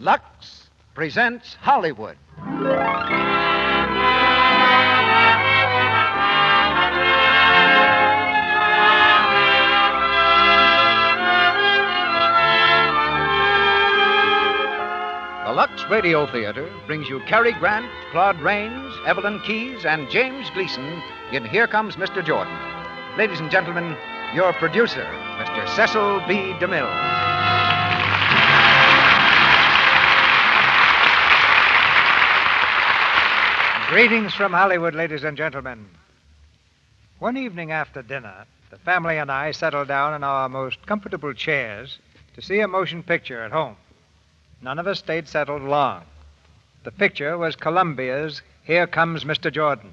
Lux presents Hollywood. The Lux Radio Theatre brings you Cary Grant, Claude Rains, Evelyn Keyes, and James Gleason in Here Comes Mr. Jordan. Ladies and gentlemen, your producer, Mr. Cecil B. DeMille. Greetings from Hollywood, ladies and gentlemen. One evening after dinner, the family and I settled down in our most comfortable chairs to see a motion picture at home. None of us stayed settled long. The picture was Columbia's Here Comes Mr. Jordan.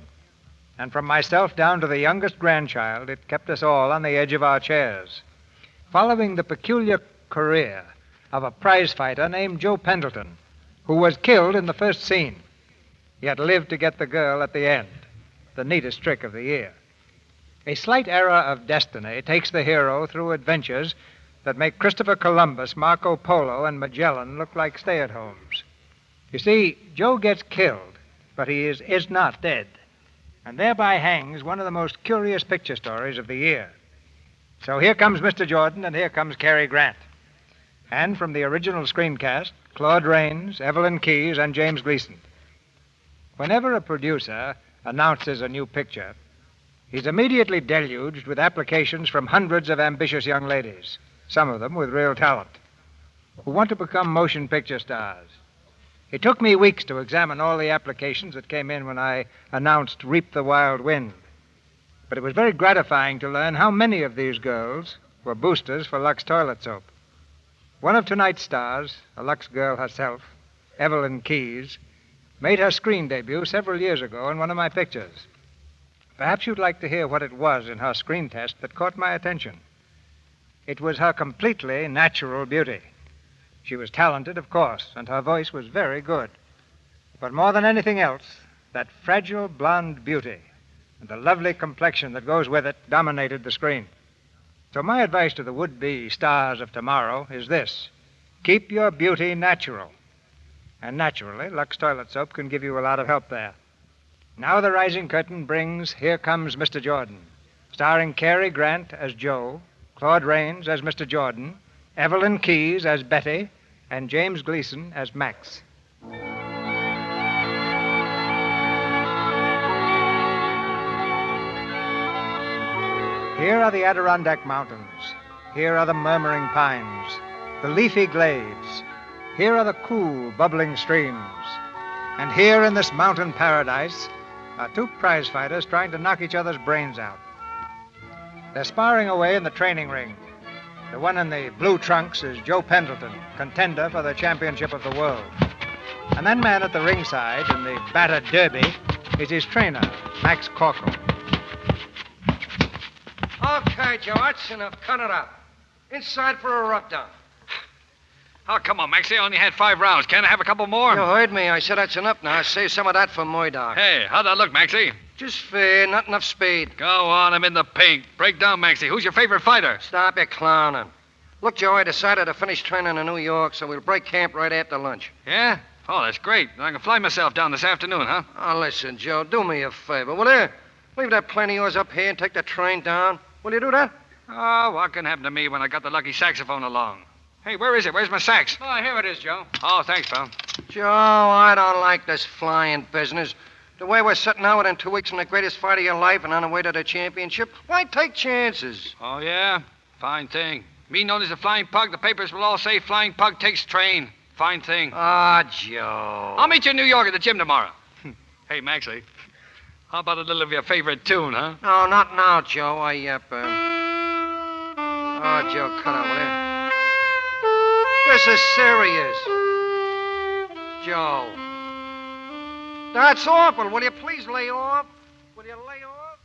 And from myself down to the youngest grandchild, it kept us all on the edge of our chairs, following the peculiar career of a prize fighter named Joe Pendleton, who was killed in the first scene, yet lived to get the girl at the end, the neatest trick of the year. A slight error of destiny takes the hero through adventures that make Christopher Columbus, Marco Polo, and Magellan look like stay-at-homes. You see, Joe gets killed, but he is not dead, and thereby hangs one of the most curious picture stories of the year. So here comes Mr. Jordan, and here comes Cary Grant. And from the original screencast, Claude Rains, Evelyn Keyes, and James Gleason. Whenever a producer announces a new picture, he's immediately deluged with applications from hundreds of ambitious young ladies, some of them with real talent, who want to become motion picture stars. It took me weeks to examine all the applications that came in when I announced Reap the Wild Wind. But it was very gratifying to learn how many of these girls were boosters for Lux toilet soap. One of tonight's stars, a Lux girl herself, Evelyn Keyes, made her screen debut several years ago in one of my pictures. Perhaps you'd like to hear what it was in her screen test that caught my attention. It was her completely natural beauty. She was talented, of course, and her voice was very good. But more than anything else, that fragile blonde beauty and the lovely complexion that goes with it dominated the screen. So my advice to the would-be stars of tomorrow is this: keep your beauty natural. And naturally, Lux toilet soap can give you a lot of help there. Now the rising curtain brings Here Comes Mr. Jordan, starring Cary Grant as Joe, Claude Rains as Mr. Jordan, Evelyn Keyes as Betty, and James Gleason as Max. Here are the Adirondack Mountains. Here are the murmuring pines, the leafy glades. Here are the cool, bubbling streams. And here in this mountain paradise are two prize fighters trying to knock each other's brains out. They're sparring away in the training ring. The one in the blue trunks is Joe Pendleton, contender for the championship of the world. And that man at the ringside in the battered derby is his trainer, Max Corkle. Okay, Joe, that's enough. Cut it out. Inside for a rub-down. Oh, come on, Maxie. I only had 5 rounds. Can't I have a couple more? You heard me. I said that's enough now. Save some of that for Murdoch. Hey, how'd that look, Maxie? Just fair, not enough speed. Go on, I'm in the pink. Break down, Maxie. Who's your favorite fighter? Stop your clowning. Look, Joe, I decided to finish training in New York, so we'll break camp right after lunch. Yeah? Oh, that's great. I can fly myself down this afternoon, huh? Oh, listen, Joe, do me a favor, will you? Leave that plane of yours up here and take the train down. Will you do that? Oh, what can happen to me when I got the lucky saxophone along? Hey, where is it? Where's my sax? Oh, here it is, Joe. Oh, thanks, pal. Joe, I don't like this flying business. The way we're sitting out within 2 weeks from the greatest fight of your life and on the way to the championship, why take chances? Oh, yeah? Fine thing. Me known as the Flying Pug, the papers will all say Flying Pug takes train. Fine thing. Ah, Joe. I'll meet you in New York at the gym tomorrow. Hey, Maxie, how about a little of your favorite tune, huh? No, not now, Joe. Oh, Joe, cut out, will you? This is serious. Joe. That's awful. Will you please lay off? Will you lay off?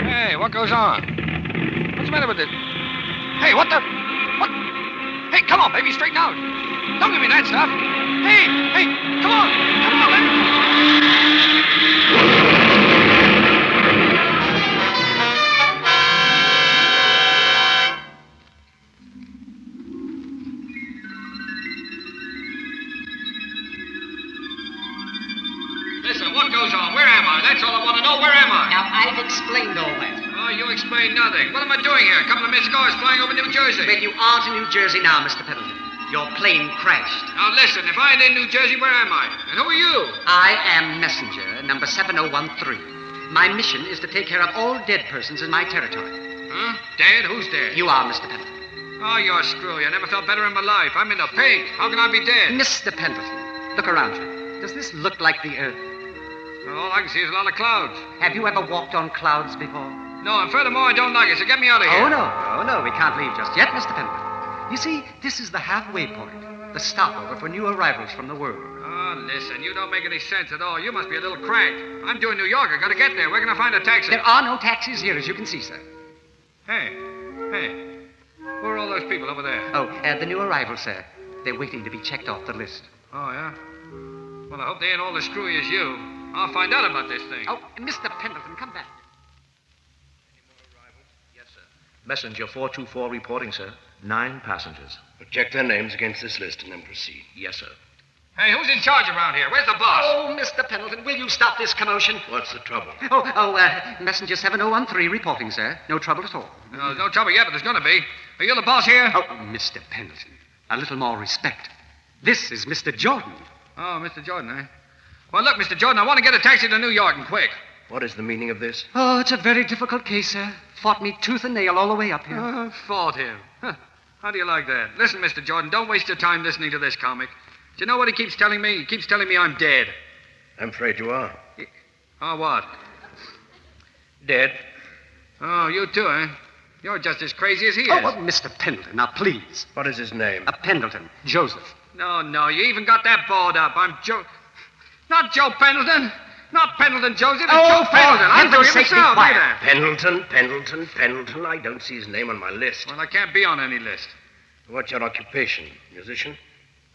Hey, what goes on? What's the matter with it? Hey, what the? What? Hey, come on, baby, straighten out. Don't give me that stuff. Hey, come on, come on. What goes on? Where am I? That's all I want to know. Where am I? Now, I've explained all that. Oh, you explain nothing. What am I doing here? A couple of missed cars flying over New Jersey. Well, you aren't in New Jersey now, Mr. Pendleton. Your plane crashed. Now, listen. If I ain't in New Jersey, where am I? And who are you? I am messenger number 7013. My mission is to take care of all dead persons in my territory. Huh? Dead? Who's dead? You are, Mr. Pendleton. Oh, you're screwy. I never felt better in my life. I'm in the pink. How can I be dead? Mr. Pendleton, look around you. Does this look like the Earth? All I can see is a lot of clouds. Have you ever walked on clouds before? No, and furthermore, I don't like it, so get me out of here. Oh, no, we can't leave just yet, Mr. Pendleton. You see, this is the halfway point, the stopover for new arrivals from the world. Oh, listen, you don't make any sense at all. You must be a little cracked. I'm doing New York. I gotta get there. Where can I find a taxi? There are no taxis here, as you can see, sir. Hey. Who are all those people over there? Oh, the new arrivals, sir. They're waiting to be checked off the list. Oh, yeah? Well, I hope they ain't all as screwy as you. I'll find out about this thing. Oh, Mr. Pendleton, come back. Yes, sir. Messenger 424 reporting, sir. 9 passengers. Check their names against this list and then proceed. Yes, sir. Hey, who's in charge around here? Where's the boss? Oh, Mr. Pendleton, will you stop this commotion? What's the trouble? Messenger 7013 reporting, sir. No trouble at all. No, there's no trouble yet, but there's gonna be. Are you the boss here? Oh, Mr. Pendleton, a little more respect. This is Mr. Jordan. Oh, Mr. Jordan, eh? Well, look, Mr. Jordan, I want to get a taxi to New York and quick. What is the meaning of this? Oh, it's a very difficult case, sir. Fought me tooth and nail all the way up here. Fought him. Huh. How do you like that? Listen, Mr. Jordan, don't waste your time listening to this comic. Do you know what he keeps telling me? He keeps telling me I'm dead. I'm afraid you are. Oh, what? Dead? Oh, you too, eh? You're just as crazy as he is. Oh, well, Mr. Pendleton, now please. What is his name? Pendleton, Joseph. No, you even got that balled up. I'm Joe... Not Joe Pendleton. Not Pendleton Joseph. It's Joe Pendleton. I'm doing it myself. Pendleton. I don't see his name on my list. Well, I can't be on any list. What's your occupation? Musician?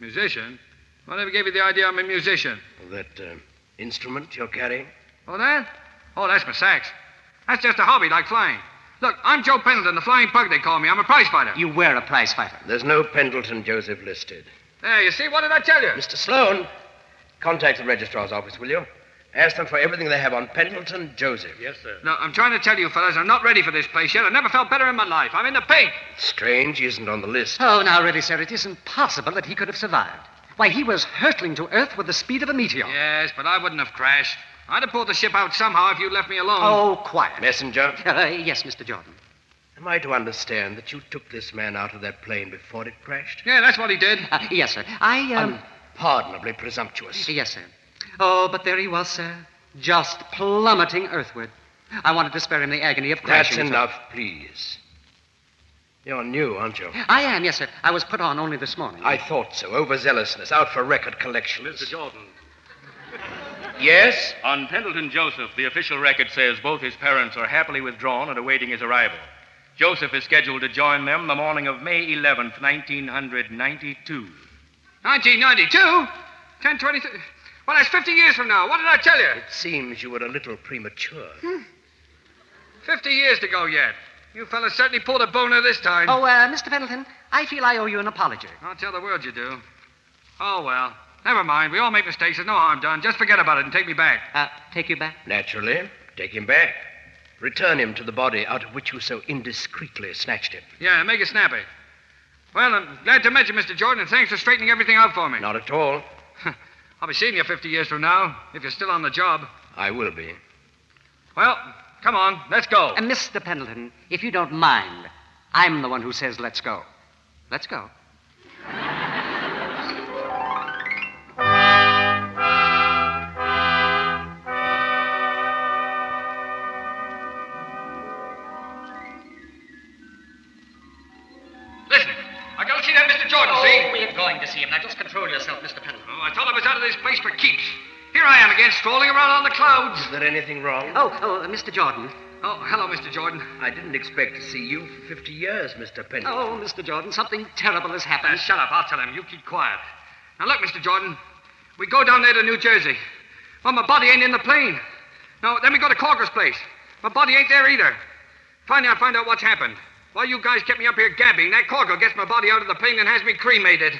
Musician? Whatever gave you the idea I'm a musician? Well, that instrument you're carrying? Oh, that? Oh, that's my sax. That's just a hobby like flying. Look, I'm Joe Pendleton, the flying pug they call me. I'm a prize fighter. You were a prize fighter. There's no Pendleton Joseph listed. There, you see? What did I tell you? Mr. Sloan, contact the registrar's office, will you? Ask them for everything they have on Pendleton Joseph. Yes, sir. No, I'm trying to tell you, fellas, I'm not ready for this place yet. I never felt better in my life. I'm in the pink. Strange he isn't on the list. Oh, now, really, sir, it isn't possible that he could have survived. Why, he was hurtling to Earth with the speed of a meteor. Yes, but I wouldn't have crashed. I'd have pulled the ship out somehow if you'd left me alone. Oh, quiet. Messenger? Yes, Mr. Jordan. Am I to understand that you took this man out of that plane before it crashed? Yeah, that's what he did. Yes, sir. Unpardonably presumptuous. Yes, sir. Oh, but there he was, sir. Just plummeting earthward. I wanted to spare him the agony of crashing. That's enough, please. You're new, aren't you? I am, yes, sir. I was put on only this morning. I thought so. Overzealousness, out for record collections. Mr. Jordan. Yes? On Pendleton Joseph, the official record says both his parents are happily withdrawn and awaiting his arrival. Joseph is scheduled to join them the morning of May 11th, 1992. 1992? 1023? Well, that's 50 years from now. What did I tell you? It seems you were a little premature. 50 years to go yet. You fellas certainly pulled a boner this time. Oh, Mr. Pendleton, I feel I owe you an apology. I'll tell the world you do. Oh, well. Never mind. We all make mistakes. There's no harm done. Just forget about it and take me back. Take you back? Naturally. Take him back. Return him to the body out of which you so indiscreetly snatched him. Yeah, make it snappy. Well, I'm glad to meet you, Mr. Jordan, and thanks for straightening everything out for me. Not at all. I'll be seeing you 50 years from now, if you're still on the job. I will be. Well, come on, let's go. Mr. Pendleton, if you don't mind, I'm the one who says let's go. Let's go. Listen, I gotta see that Mr. Jordan, see? We're going to see him. Now, just control yourself, Mr. Pendleton. Oh, I thought I was out of this place for keeps. Here I am again, strolling around on the clouds. Is there anything wrong? Mr. Jordan. Oh, hello, Mr. Jordan. I didn't expect to see you for 50 years, Mr. Pendleton. Oh, Mr. Jordan, something terrible has happened. Shut up, I'll tell him. You keep quiet. Now, look, Mr. Jordan, we go down there to New Jersey. Well, my body ain't in the plane. No, then we go to Corker's place. My body ain't there either. Finally, I find out what's happened. While you guys kept me up here gabbing, that Corker gets my body out of the plane and has me cremated.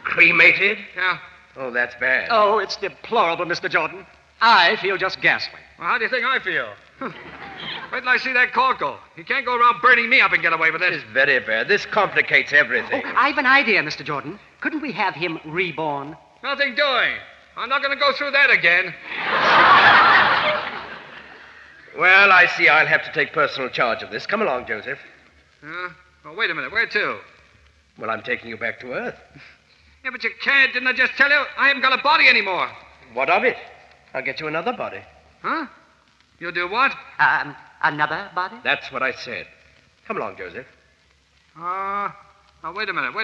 Cremated? Yeah. Oh, that's bad. Oh, it's deplorable, Mr. Jordan. I feel just ghastly. Well, how do you think I feel? Wait till I see that corporal. He can't go around burning me up and get away with it. This is very bad. This complicates everything. Oh, I've an idea, Mr. Jordan. Couldn't we have him reborn? Nothing doing. I'm not going to go through that again. Well, I see I'll have to take personal charge of this. Come along, Joseph. Well, wait a minute. Where to? Well, I'm taking you back to Earth. Yeah, but you can't. Didn't I just tell you? I haven't got a body anymore. What of it? I'll get you another body. Huh? You'll do what? Another body? That's what I said. Come along, Joseph. Now, wait a minute.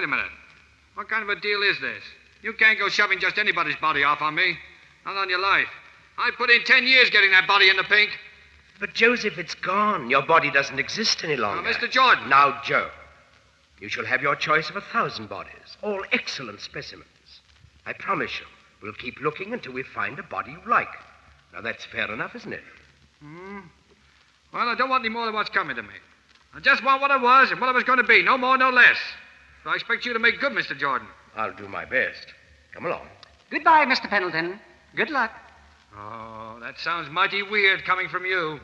What kind of a deal is this? You can't go shoving just anybody's body off on me. Not on your life. I put in 10 years getting that body in the pink. But, Joseph, it's gone. Your body doesn't exist any longer. Now, Mr. Jordan. Now, Joe, you shall have your choice of 1,000 bodies, all excellent specimens. I promise you, we'll keep looking until we find a body you like. Now, that's fair enough, isn't it? Well, I don't want any more than what's coming to me. I just want what I was and what I was going to be. No more, no less. So I expect you to make good, Mr. Jordan. I'll do my best. Come along. Goodbye, Mr. Pendleton. Good luck. Oh, that sounds mighty weird coming from you.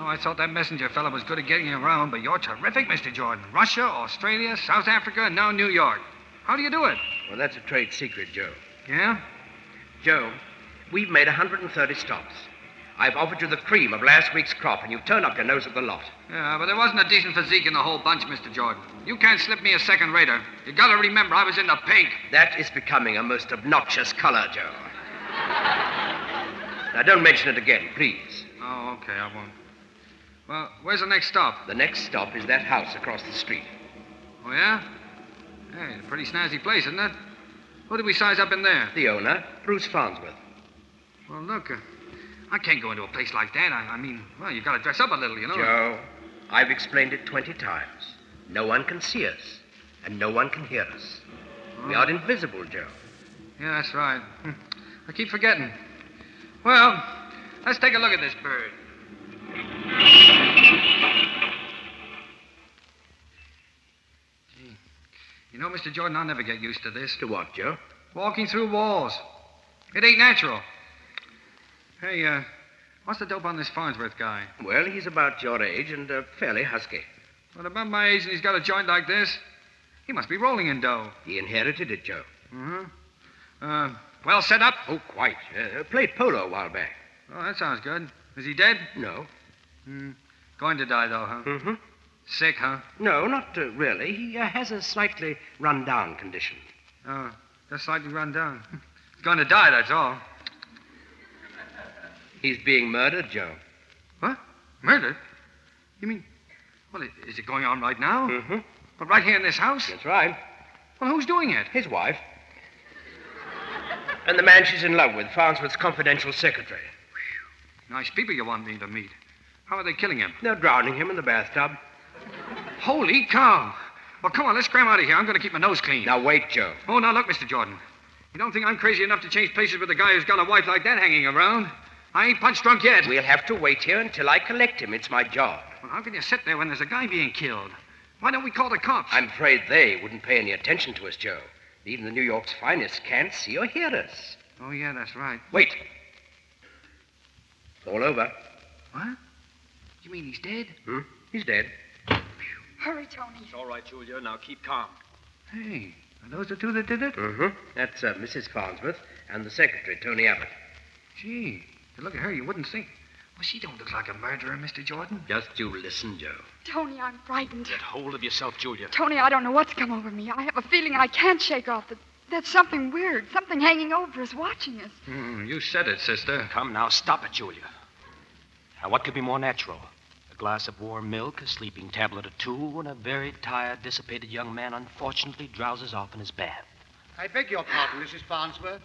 I thought that messenger fella was good at getting around, but you're terrific, Mr. Jordan. Russia, Australia, South Africa, and now New York. How do you do it? Well, that's a trade secret, Joe. Yeah? Joe, we've made 130 stops. I've offered you the cream of last week's crop, and you've turned up your nose at the lot. Yeah, but there wasn't a decent physique in the whole bunch, Mr. Jordan. You can't slip me a second-rater. You gotta remember I was in the pink. That is becoming a most obnoxious color, Joe. Now, don't mention it again, please. Oh, okay, I won't. Well, where's the next stop? The next stop is that house across the street. Oh, yeah? Hey, it's a pretty snazzy place, isn't it? Who did we size up in there? The owner, Bruce Farnsworth. Well, look, I can't go into a place like that. I mean, well, you've got to dress up a little, you know. Joe, I've explained it 20 times. No one can see us, and no one can hear us. We are invisible, Joe. Yeah, that's right. I keep forgetting. Well, let's take a look at this bird. Gee, you know, Mr. Jordan, I'll never get used to this. To what, Joe? Walking through walls. It ain't natural. Hey, what's the dope on this Farnsworth guy? Well, he's about your age and fairly husky. Well, about my age and he's got a joint like this? He must be rolling in dough. He inherited it, Joe. Mm-hmm. Well set up? Oh, quite. Played polo a while back. Oh, that sounds good. Is he dead? No. Going to die, though, huh? Mm-hmm. Sick, huh? No, not really. He has a slightly run-down condition. Oh, just slightly run down. He's going to die, that's all. He's being murdered, Joe. What? Murdered? You mean... Well, is it going on right now? Mm-hmm. But right here in this house? That's right. Well, who's doing it? His wife. And the man she's in love with, Farnsworth's confidential secretary. Nice people you want me to meet. How are they killing him? They're drowning him in the bathtub. Holy cow. Well, come on, let's scram out of here. I'm going to keep my nose clean. Now, wait, Joe. Oh, now, look, Mr. Jordan. You don't think I'm crazy enough to change places with a guy who's got a wife like that hanging around? I ain't punch drunk yet. We'll have to wait here until I collect him. It's my job. Well, how can you sit there when there's a guy being killed? Why don't we call the cops? I'm afraid they wouldn't pay any attention to us, Joe. Even the New York's finest can't see or hear us. Oh, yeah, that's right. Wait. It's all over. What? You mean he's dead? He's dead. Hurry, Tony. It's all right, Julia. Now keep calm. Hey, are those the two that did it? Mm-hmm. That's Mrs. Farnsworth and the secretary, Tony Abbott. Gee, to look at her, you wouldn't think. Well, she don't look like a murderer, Mr. Jordan. Just you listen, Joe. Tony, I'm frightened. Get hold of yourself, Julia. Tony, I don't know what's come over me. I have a feeling I can't shake off that there's something weird, something hanging over us, watching us. You said it, sister. Come now, stop it, Julia. Now, what could be more natural? A glass of warm milk, a sleeping tablet or two, and a very tired, dissipated young man unfortunately drowses off in his bath. I beg your pardon, Mrs. Farnsworth.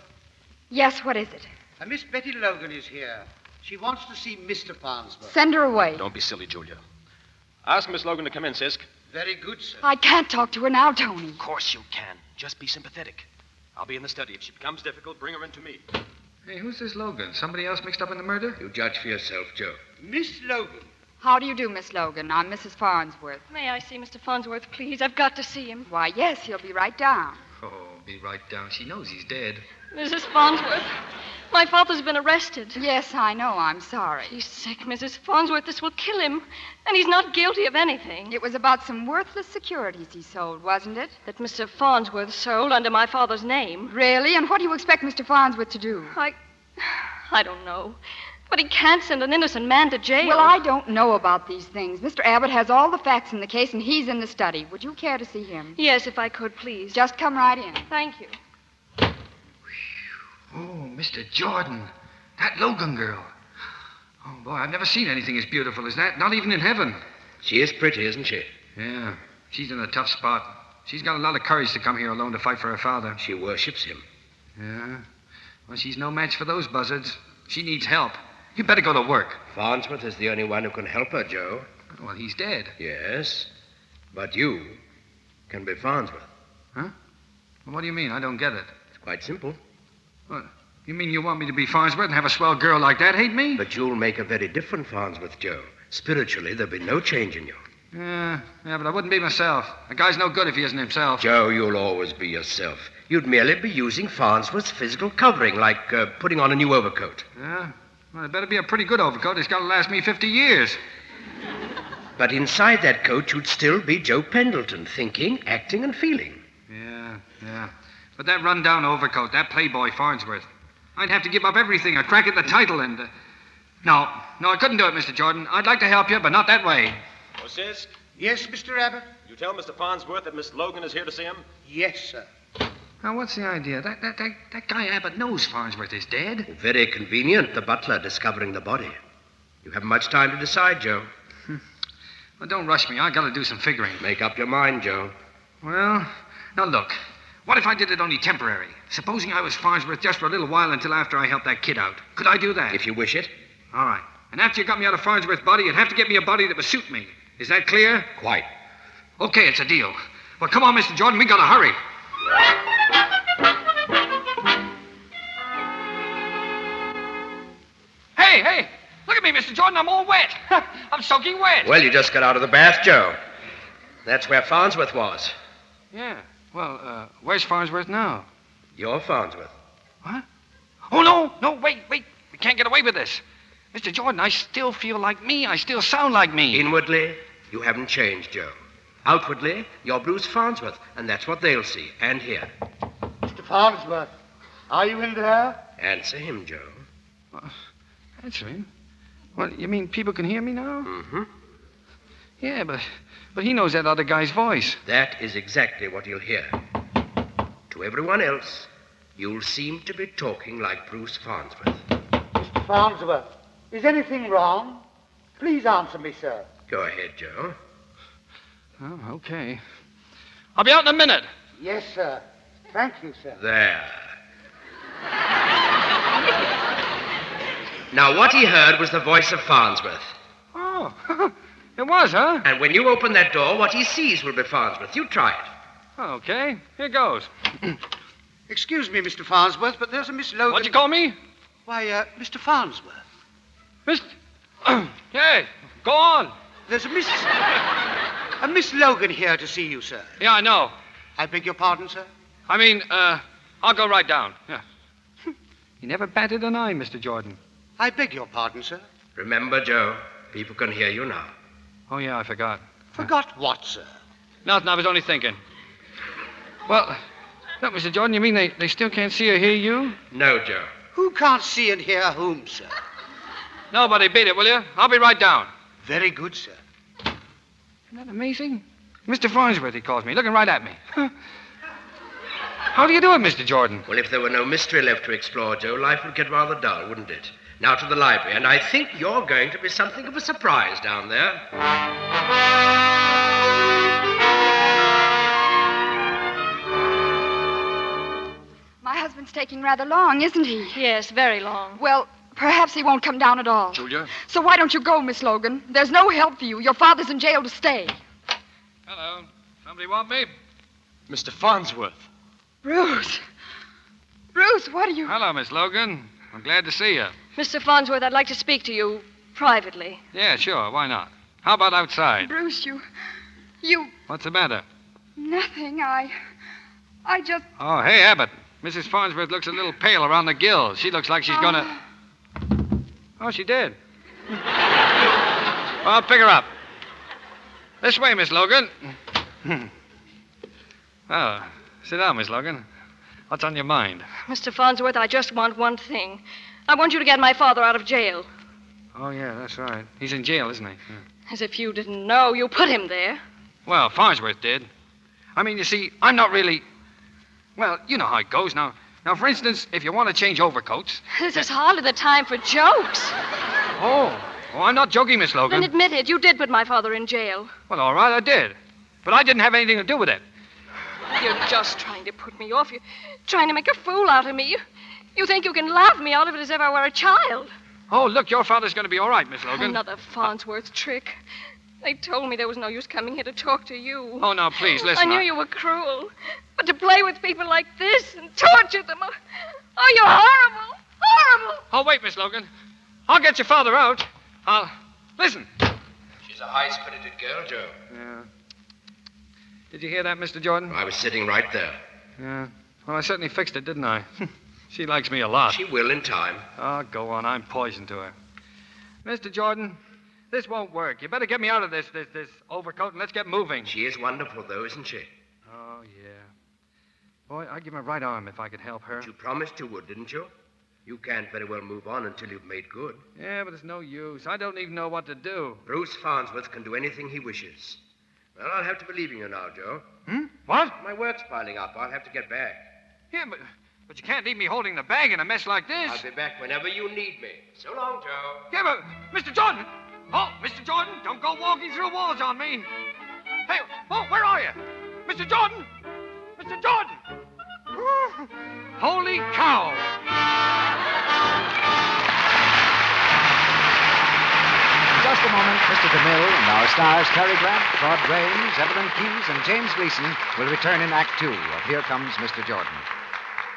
Yes, what is it? Miss Betty Logan is here. She wants to see Mr. Farnsworth. Send her away. Don't be silly, Julia. Ask Miss Logan to come in, Sisk. Very good, sir. I can't talk to her now, Tony. Of course you can. Just be sympathetic. I'll be in the study. If she becomes difficult, bring her in to me. Hey, who's this Logan? Somebody else mixed up in the murder? You judge for yourself, Joe. Miss Logan. How do you do, Miss Logan? I'm Mrs. Farnsworth. May I see Mr. Farnsworth, please? I've got to see him. Why, yes, he'll be right down. Oh, be right down. She knows he's dead. Mrs. Farnsworth, my father's been arrested. Yes, I know. I'm sorry. He's sick, Mrs. Farnsworth. This will kill him. And he's not guilty of anything. It was about some worthless securities he sold, wasn't it? That Mr. Farnsworth sold under my father's name. Really? And what do you expect Mr. Farnsworth to do? I don't know. But he can't send an innocent man to jail. Well, I don't know about these things. Mr. Abbott has all the facts in the case, and he's in the study. Would you care to see him? Yes, if I could, please. Just come right in. Thank you. Oh, Mr. Jordan. That Logan girl. Oh, boy, I've never seen anything as beautiful as that. Not even in heaven. She is pretty, isn't she? Yeah. She's in a tough spot. She's got a lot of courage to come here alone to fight for her father. She worships him. Yeah. Well, she's no match for those buzzards. She needs help. You better go to work. Farnsworth is the only one who can help her, Joe. Well, he's dead. Yes. But you can be Farnsworth. Huh? Well, what do you mean? I don't get it. It's quite simple. What? You mean you want me to be Farnsworth and have a swell girl like that hate me? But you'll make a very different Farnsworth, Joe. Spiritually, there'll be no change in you. Yeah, but I wouldn't be myself. A guy's no good if he isn't himself. Joe, you'll always be yourself. You'd merely be using Farnsworth's physical covering, like putting on a new overcoat. Yeah? Well, it better be a pretty good overcoat. It's got to last me 50 years. But inside that coat, you'd still be Joe Pendleton, thinking, acting, and feeling. Yeah. But that run-down overcoat, that playboy Farnsworth, I'd have to give up everything, a crack at the title, and... No, I couldn't do it, Mr. Jordan. I'd like to help you, but not that way. What's this? Yes, Mr. Abbott? You tell Mr. Farnsworth that Miss Logan is here to see him? Yes, sir. Now, what's the idea? That guy Abbott knows Farnsworth is dead. Very convenient, the butler discovering the body. You haven't much time to decide, Joe. Well, don't rush me. I got to do some figuring. Make up your mind, Joe. Well, now look. What if I did it only temporary? Supposing I was Farnsworth just for a little while until after I helped that kid out. Could I do that? If you wish it. All right. And after you got me out of Farnsworth's body, you'd have to get me a body that would suit me. Is that clear? Quite. Okay, it's a deal. Well, come on, Mr. Jordan. We got to hurry. Hey, look at me, Mr. Jordan. I'm all wet. I'm soaking wet. Well, you just got out of the bath, Joe. That's where Farnsworth was. Yeah. Well, where's Farnsworth now? You're Farnsworth. What? Oh, no, wait. We can't get away with this. Mr. Jordan, I still feel like me. I still sound like me. Inwardly, you haven't changed, Joe. Outwardly, you're Bruce Farnsworth, and that's what they'll see and hear. Mr. Farnsworth, are you in there? Answer him, Joe. Answer him? What, you mean people can hear me now? Mm-hmm. Yeah, but he knows that other guy's voice. That is exactly what you'll hear. To everyone else, you'll seem to be talking like Bruce Farnsworth. Mr. Farnsworth, is anything wrong? Please answer me, sir. Go ahead, Joe. Oh, okay. I'll be out in a minute. Yes, sir. Thank you, sir. There. Now, what he heard was the voice of Farnsworth. Oh, it was, huh? And when you open that door, what he sees will be Farnsworth. You try it. Okay, here goes. Excuse me, Mr. Farnsworth, but there's a Miss Logan... What'd you call me? Why, Mr. Farnsworth. Hey, go on. There's a Miss Logan here to see you, sir. Yeah, I know. I beg your pardon, sir? I mean, I'll go right down. Yeah. You never batted an eye, Mr. Jordan. I beg your pardon, sir. Remember, Joe, people can hear you now. Oh, yeah, I forgot. Forgot what, sir? Nothing, I was only thinking. Well, look, Mr. Jordan, you mean they still can't see or hear you? No, Joe. Who can't see and hear whom, sir? Nobody, beat it, will you? I'll be right down. Very good, sir. Isn't that amazing? Mr. Farnsworth, he calls me, looking right at me. How do you do it, Mr. Jordan? Well, if there were no mystery left to explore, Joe, life would get rather dull, wouldn't it? Now to the library, and I think you're going to be something of a surprise down there. My husband's taking rather long, isn't he? Yes, very long. Well, perhaps he won't come down at all. Julia? So why don't you go, Miss Logan? There's no help for you. Your father's in jail to stay. Hello. Somebody want me? Mr. Farnsworth. Bruce. Bruce, what are you... Hello, Miss Logan. I'm glad to see you. Mr. Farnsworth, I'd like to speak to you privately. Yeah, sure. Why not? How about outside? Bruce, you... What's the matter? Nothing. I just... Oh, hey, Abbott. Mrs. Farnsworth looks a little pale around the gills. She looks like she's gonna... Oh, she did. Well, I'll pick her up. This way, Miss Logan. Oh, sit down, Miss Logan. What's on your mind? Mr. Farnsworth, I just want one thing. I want you to get my father out of jail. Oh, yeah, that's right. He's in jail, isn't he? Yeah. As if you didn't know. You put him there. Well, Farnsworth did. I mean, you see, I'm not really... Well, you know how it goes. Now, for instance, if you want to change overcoats... This is hardly the time for jokes. Oh, I'm not joking, Miss Logan. Then admit it. You did put my father in jail. Well, all right, I did. But I didn't have anything to do with it. You're just trying to put me off. You're trying to make a fool out of me. You think you can laugh me out of it as if I were a child. Oh, look, your father's going to be all right, Miss Logan. Another Farnsworth trick. They told me there was no use coming here to talk to you. Oh, now, please, listen. I knew you were cruel. But to play with people like this and torture them... Oh, you're horrible. Horrible. Oh, wait, Miss Logan. I'll get your father out. Listen. She's a high-spirited girl, Joe. Yeah. Did you hear that, Mr. Jordan? I was sitting right there. Yeah. Well, I certainly fixed it, didn't I? She likes me a lot. She will in time. Oh, go on. I'm poison to her. Mr. Jordan, this won't work. You better get me out of this overcoat and let's get moving. She is wonderful, though, isn't she? Oh, yeah. Boy, I'd give my right arm if I could help her. But you promised you would, didn't you? You can't very well move on until you've made good. Yeah, but it's no use. I don't even know what to do. Bruce Farnsworth can do anything he wishes. Well, I'll have to be leaving you now, Joe. What? My work's piling up. I'll have to get back. Yeah, but you can't leave me holding the bag in a mess like this. I'll be back whenever you need me. So long, Joe. Yeah, but Mr. Jordan! Oh, Mr. Jordan, don't go walking through walls on me. Hey, oh, where are you? Mr. Jordan! Mr. Jordan! Holy cow! In just a moment, Mr. DeMille and our stars Cary Grant, Claude Rains, Evelyn Keyes, and James Gleason will return in Act Two of Here Comes Mr. Jordan.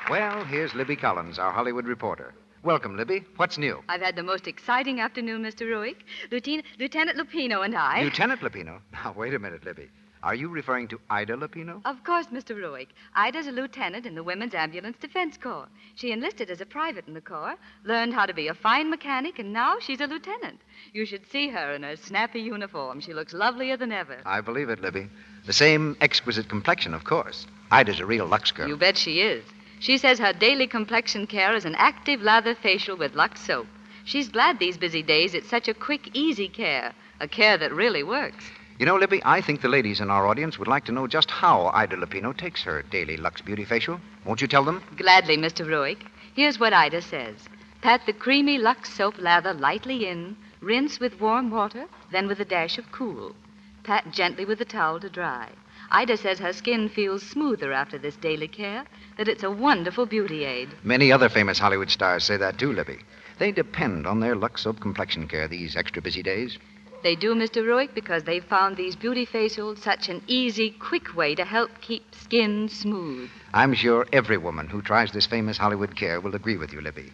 Well, here's Libby Collins, our Hollywood reporter. Welcome, Libby. What's new? I've had the most exciting afternoon, Mr. Ruick. Lieutenant Lupino and I... Lieutenant Lupino? Now, wait a minute, Libby. Are you referring to Ida Lupino? Of course, Mr. Ruick. Ida's a lieutenant in the Women's Ambulance Defense Corps. She enlisted as a private in the Corps, learned how to be a fine mechanic, and now she's a lieutenant. You should see her in her snappy uniform. She looks lovelier than ever. I believe it, Libby. The same exquisite complexion, of course. Ida's a real Lux girl. You bet she is. She says her daily complexion care is an active lather facial with Lux soap. She's glad these busy days it's such a quick, easy care, a care that really works. You know, Libby, I think the ladies in our audience would like to know just how Ida Lupino takes her daily Lux Beauty facial. Won't you tell them? Gladly, Mr. Ruick. Here's what Ida says. Pat the creamy Lux soap lather lightly in, rinse with warm water, then with a dash of cool. Pat gently with the towel to dry. Ida says her skin feels smoother after this daily care, that it's a wonderful beauty aid. Many other famous Hollywood stars say that too, Libby. They depend on their Lux soap complexion care these extra busy days. They do, Mr. Ruick, because they've found these beauty facials such an easy, quick way to help keep skin smooth. I'm sure every woman who tries this famous Hollywood care will agree with you, Libby.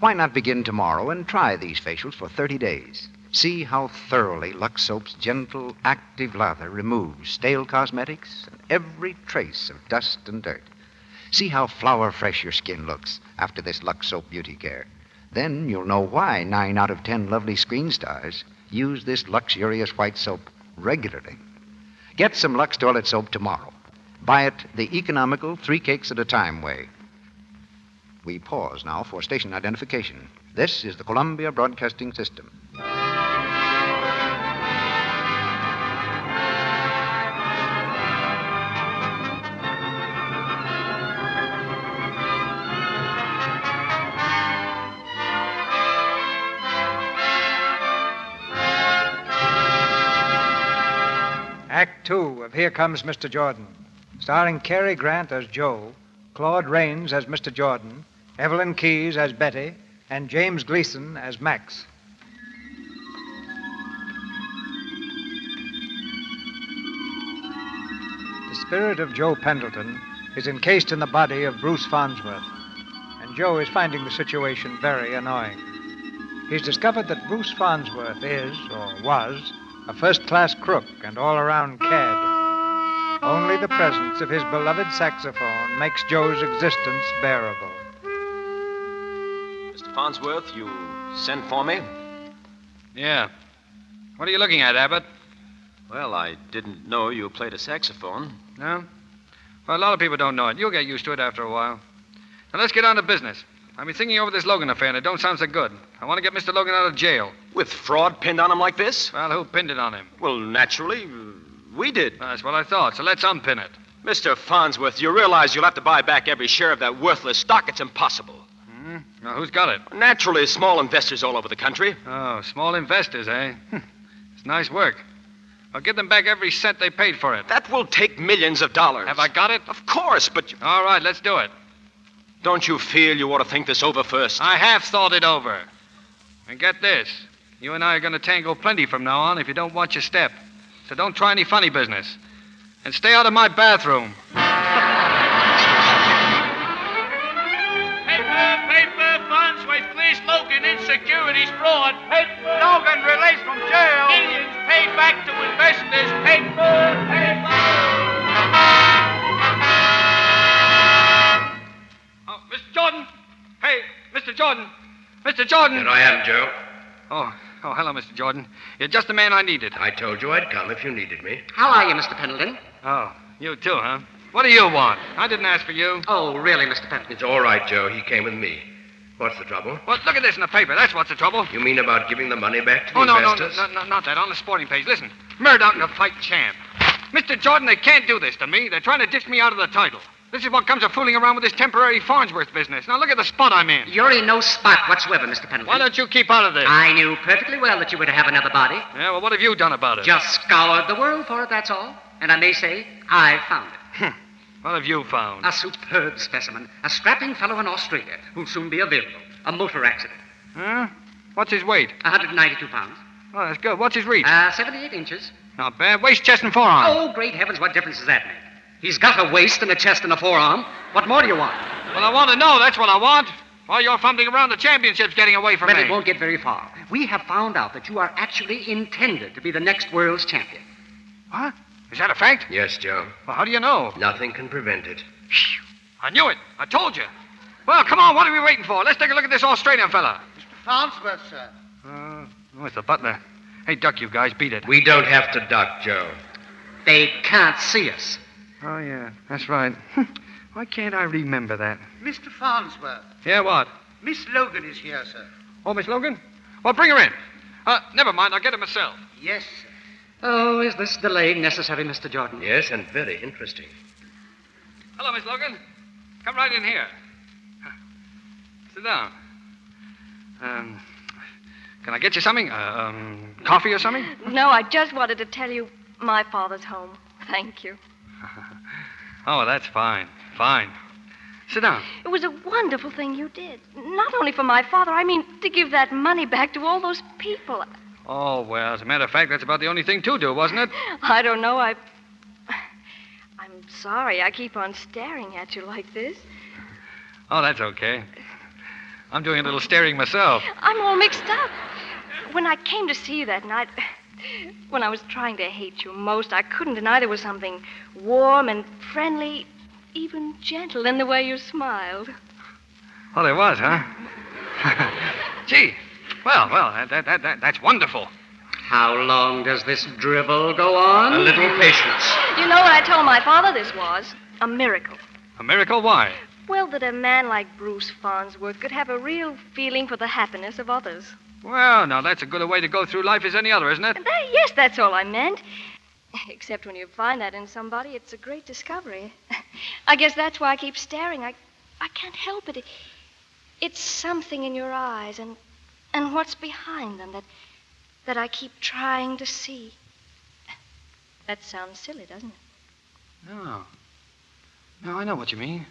Why not begin tomorrow and try these facials for 30 days? See how thoroughly Lux Soap's gentle, active lather removes stale cosmetics and every trace of dust and dirt. See how flower-fresh your skin looks after this Lux Soap beauty care. Then you'll know why 9 out of 10 lovely screen stars use this luxurious white soap regularly. Get some Lux toilet soap tomorrow. Buy it the economical 3 cakes at a time way. We pause now for station identification. This is the Columbia Broadcasting System. Act Two of Here Comes Mr. Jordan, starring Cary Grant as Joe, Claude Rains as Mr. Jordan, Evelyn Keyes as Betty, and James Gleason as Max. The spirit of Joe Pendleton is encased in the body of Bruce Farnsworth, Joe is finding the situation very annoying. He's discovered that Bruce Farnsworth is, or was, a first-class crook and all-around cad. Only the presence of his beloved saxophone makes Joe's existence bearable. Mr. Farnsworth, you sent for me? Yeah. What are you looking at, Abbott? Well, I didn't know you played a saxophone. No? Well, a lot of people don't know it. You'll get used to it after a while. Now, let's get on to business. I've been thinking over this Logan affair, and it don't sound so good. I want to get Mr. Logan out of jail. With fraud pinned on him like this? Well, who pinned it on him? Well, naturally, we did. That's what I thought, so let's unpin it. Mr. Farnsworth, you realize you'll have to buy back every share of that worthless stock. It's impossible. Now, who's got it? Naturally, small investors all over the country. Oh, small investors, eh? It's nice work. I'll give them back every cent they paid for it. That will take millions of dollars. Have I got it? Of course, but... All right, let's do it. Don't you feel you ought to think this over first? I have thought it over. And get this. You and I are going to tangle plenty from now on if you don't watch your step. So don't try any funny business. And stay out of my bathroom. Paper, Farnsworth, clears Logan in securities fraud. Paper. Logan released from jail. Millions paid back to investors. Paper. Oh, Mr. Jordan. Hey, Mr. Jordan. Mr. Jordan. Here I am, Joe. Oh, hello, Mr. Jordan. You're just the man I needed. I told you I'd come if you needed me. How are you, Mr. Pendleton? Oh, you too, huh? What do you want? I didn't ask for you. Oh, really, Mr. Pendleton? It's all right, Joe. He came with me. What's the trouble? Well, look at this in the paper. That's what's the trouble. You mean about giving the money back to the no, investors? no, not that. On the sporting page. Listen. Murdoch to fight champ. Mr. Jordan, they can't do this to me. They're trying to ditch me out of the title. This is what comes of fooling around with this temporary Farnsworth business. Now, look at the spot I'm in. You're in no spot whatsoever, Mr. Pendleton. Why don't you keep out of this? I knew perfectly well that you were to have another body. Yeah, well, what have you done about it? Just scoured the world for it, that's all. And I may say, I found it. What have you found? A superb specimen. A strapping fellow in Australia who'll soon be available. A motor accident. Huh? What's his weight? 192 pounds. Oh, that's good. What's his reach? 78 inches. Not bad. Waist, chest, and forearm. Oh, great heavens, what difference does that make? He's got a waist and a chest and a forearm. What more do you want? Well, I want to know. That's what I want. While you're fumbling around, the championship's getting away from But me. it won't get very far. We have found out that you are actually intended to be the next world's champion. What? Is that a fact? Yes, Joe. Well, how do you know? Nothing can prevent it. I knew it. I told you. Well, come on. What are we waiting for? Let's take a look at this Australian fella. Mr. Farnsworth, sir. Oh, it's the butler. Hey, duck, you guys. Beat it. We don't have to duck, Joe. They can't see us. Oh, yeah. That's right. Why can't I remember that? Mr. Farnsworth. Yeah, what? Miss Logan is here, sir. Oh, Miss Logan? Well, bring her in. Never mind. I'll get her myself. Yes, sir. Oh, is this delay necessary, Mr. Jordan? Yes, and very interesting. Hello, Miss Logan. Come right in here. Sit down. Can I get you something? Coffee or something? No, I just wanted to tell you my father's home. Thank you. Oh, that's fine. Fine. Sit down. It was a wonderful thing you did. Not only for my father, I mean to give that money back to all those people. Oh, well, as a matter of fact, that's about the only thing to do, wasn't it? I don't know. I'm sorry I keep on staring at you like this. Oh, that's okay. I'm doing a little staring myself. I'm all mixed up. When I came to see you that night, when I was trying to hate you most, I couldn't deny there was something warm and friendly, even gentle in the way you smiled. Oh, there was, huh? Gee. Well, that's wonderful. How long does this drivel go on? A little patience. You know what I told my father this was? A miracle. A miracle? Why? Well, that a man like Bruce Farnsworth could have a real feeling for the happiness of others. Well, now, that's as good a way to go through life as any other, isn't it? Yes, that's all I meant. Except when you find that in somebody, it's a great discovery. I guess that's why I keep staring. I can't help it. It's something in your eyes and what's behind them that I keep trying to see. That sounds silly, doesn't it? No, I know what you mean.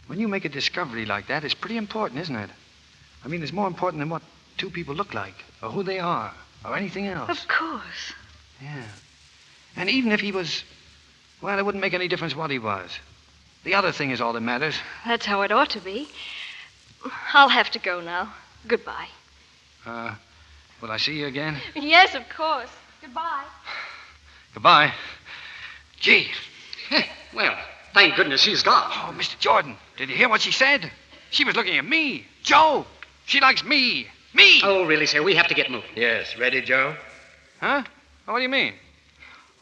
When you make a discovery like that, it's pretty important, isn't it? I mean, it's more important than what two people look like, or who they are, or anything else. Of course. Yeah. And even if he was, well, it wouldn't make any difference what he was. The other thing is all that matters. That's how it ought to be. I'll have to go now. Goodbye. Will I see you again? Yes, of course. Goodbye. Goodbye. Gee. Well, thank goodness she's gone. Oh, Mr. Jordan, did you hear what she said? She was looking at me. Joe. She likes me. Me. Oh, really, sir? We have to get moving. Yes, ready, Joe? Huh? Oh, what do you mean?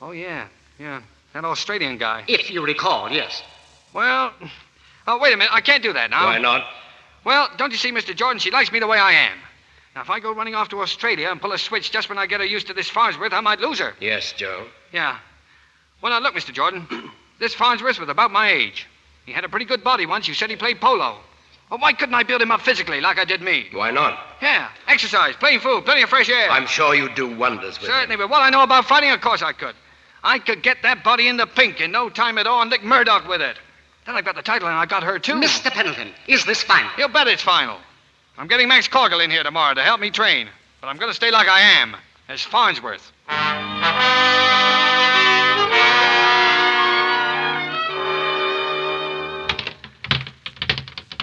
Oh, yeah. That Australian guy. If you recall, yes. Well, wait a minute. I can't do that now. Why not? Well, don't you see, Mr. Jordan, she likes me the way I am. Now, if I go running off to Australia and pull a switch just when I get her used to this Farnsworth, I might lose her. Yes, Joe. Yeah. Well, now, look, Mr. Jordan. This Farnsworth was about my age. He had a pretty good body once. You said he played polo. Well, why couldn't I build him up physically like I did me? Why not? Yeah. Exercise, plain food, plenty of fresh air. I'm sure you'd do wonders with Certainly, him. but what I know about fighting, of course I could. I could get that body in the pink in no time at all and lick Murdoch with it. Then I got the title and I got her, too. Mr. Pendleton, is this final? You bet it's final. I'm getting Max Corgle in here tomorrow to help me train. But I'm going to stay like I am, as Farnsworth.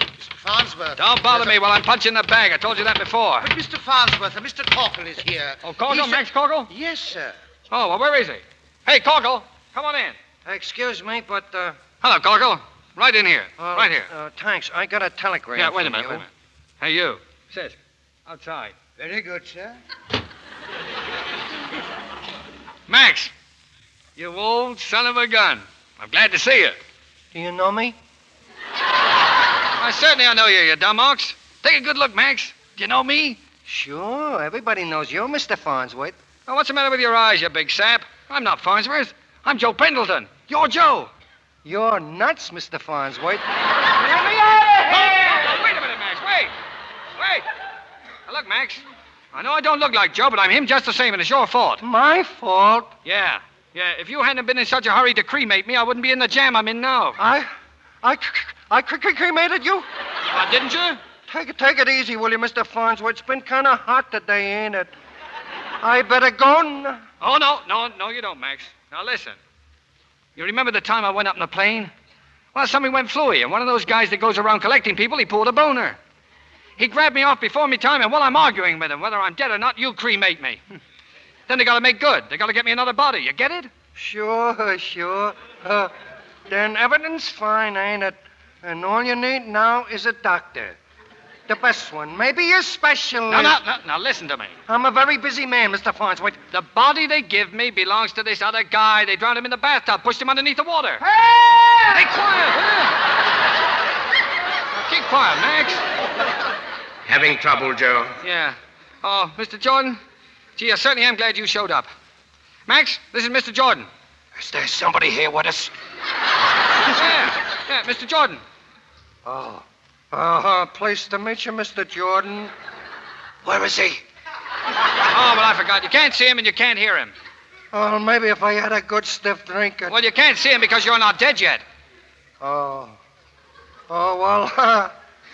Mr. Farnsworth. Don't bother me while I'm punching the bag. I told you that before. But Mr. Farnsworth, Mr. Corgle is here. Oh, Corgle? Max Corgle? Yes, sir. Oh, well, where is he? Hey, Corgle, come on in. Excuse me, but, Hello, Corgle. Right in here. Right here. Thanks. I got a telegram. Yeah, wait a from minute, you. wait a minute. Hey, you. Sit. Outside. Very good, sir. Max, you old son of a gun. I'm glad to see you. Do you know me? Certainly I know you, you dumb ox. Take a good look, Max. Do you know me? Sure. Everybody knows you, Mr. Farnsworth. Oh, what's the matter with your eyes, you big sap? I'm not Farnsworth. I'm Joe Pendleton. You're Joe. You're nuts, Mr. Farnsworth. Let me out of here! Wait a minute, Max. Wait. Now, look, Max. I know I don't look like Joe, but I'm him just the same, and it's your fault. My fault? Yeah. If you hadn't been in such a hurry to cremate me, I wouldn't be in the jam I'm in now. I cremated you? Didn't you? Take it easy, will you, Mr. Farnsworth? It's been kind of hot today, ain't it? I better go now. Oh, no, you don't, Max. Now, listen. You remember the time I went up in a plane? Well, something went fluey, and one of those guys that goes around collecting people, he pulled a boner. He grabbed me off before me time, and while I'm arguing with him, whether I'm dead or not, you cremate me. Then they gotta make good. They gotta get me another body. You get it? Sure. Then everything's fine, ain't it? And all you need now is a doctor. The best one. Maybe a specialist. Now, listen to me. I'm a very busy man, Mr. Farnsworth. The body they give me belongs to this other guy. They drowned him in the bathtub, pushed him underneath the water. Hey, quiet, Now, keep quiet, Max. Having trouble, Joe? Yeah. Oh, Mr. Jordan? Gee, I certainly am glad you showed up. Max, this is Mr. Jordan. Is there somebody here with us? Yeah, Mr. Jordan. Pleased to meet you, Mr. Jordan. Where is he? Oh, well, I forgot. You can't see him and you can't hear him. Oh, maybe if I had a good stiff drink. Well, you can't see him because you're not dead yet. Well,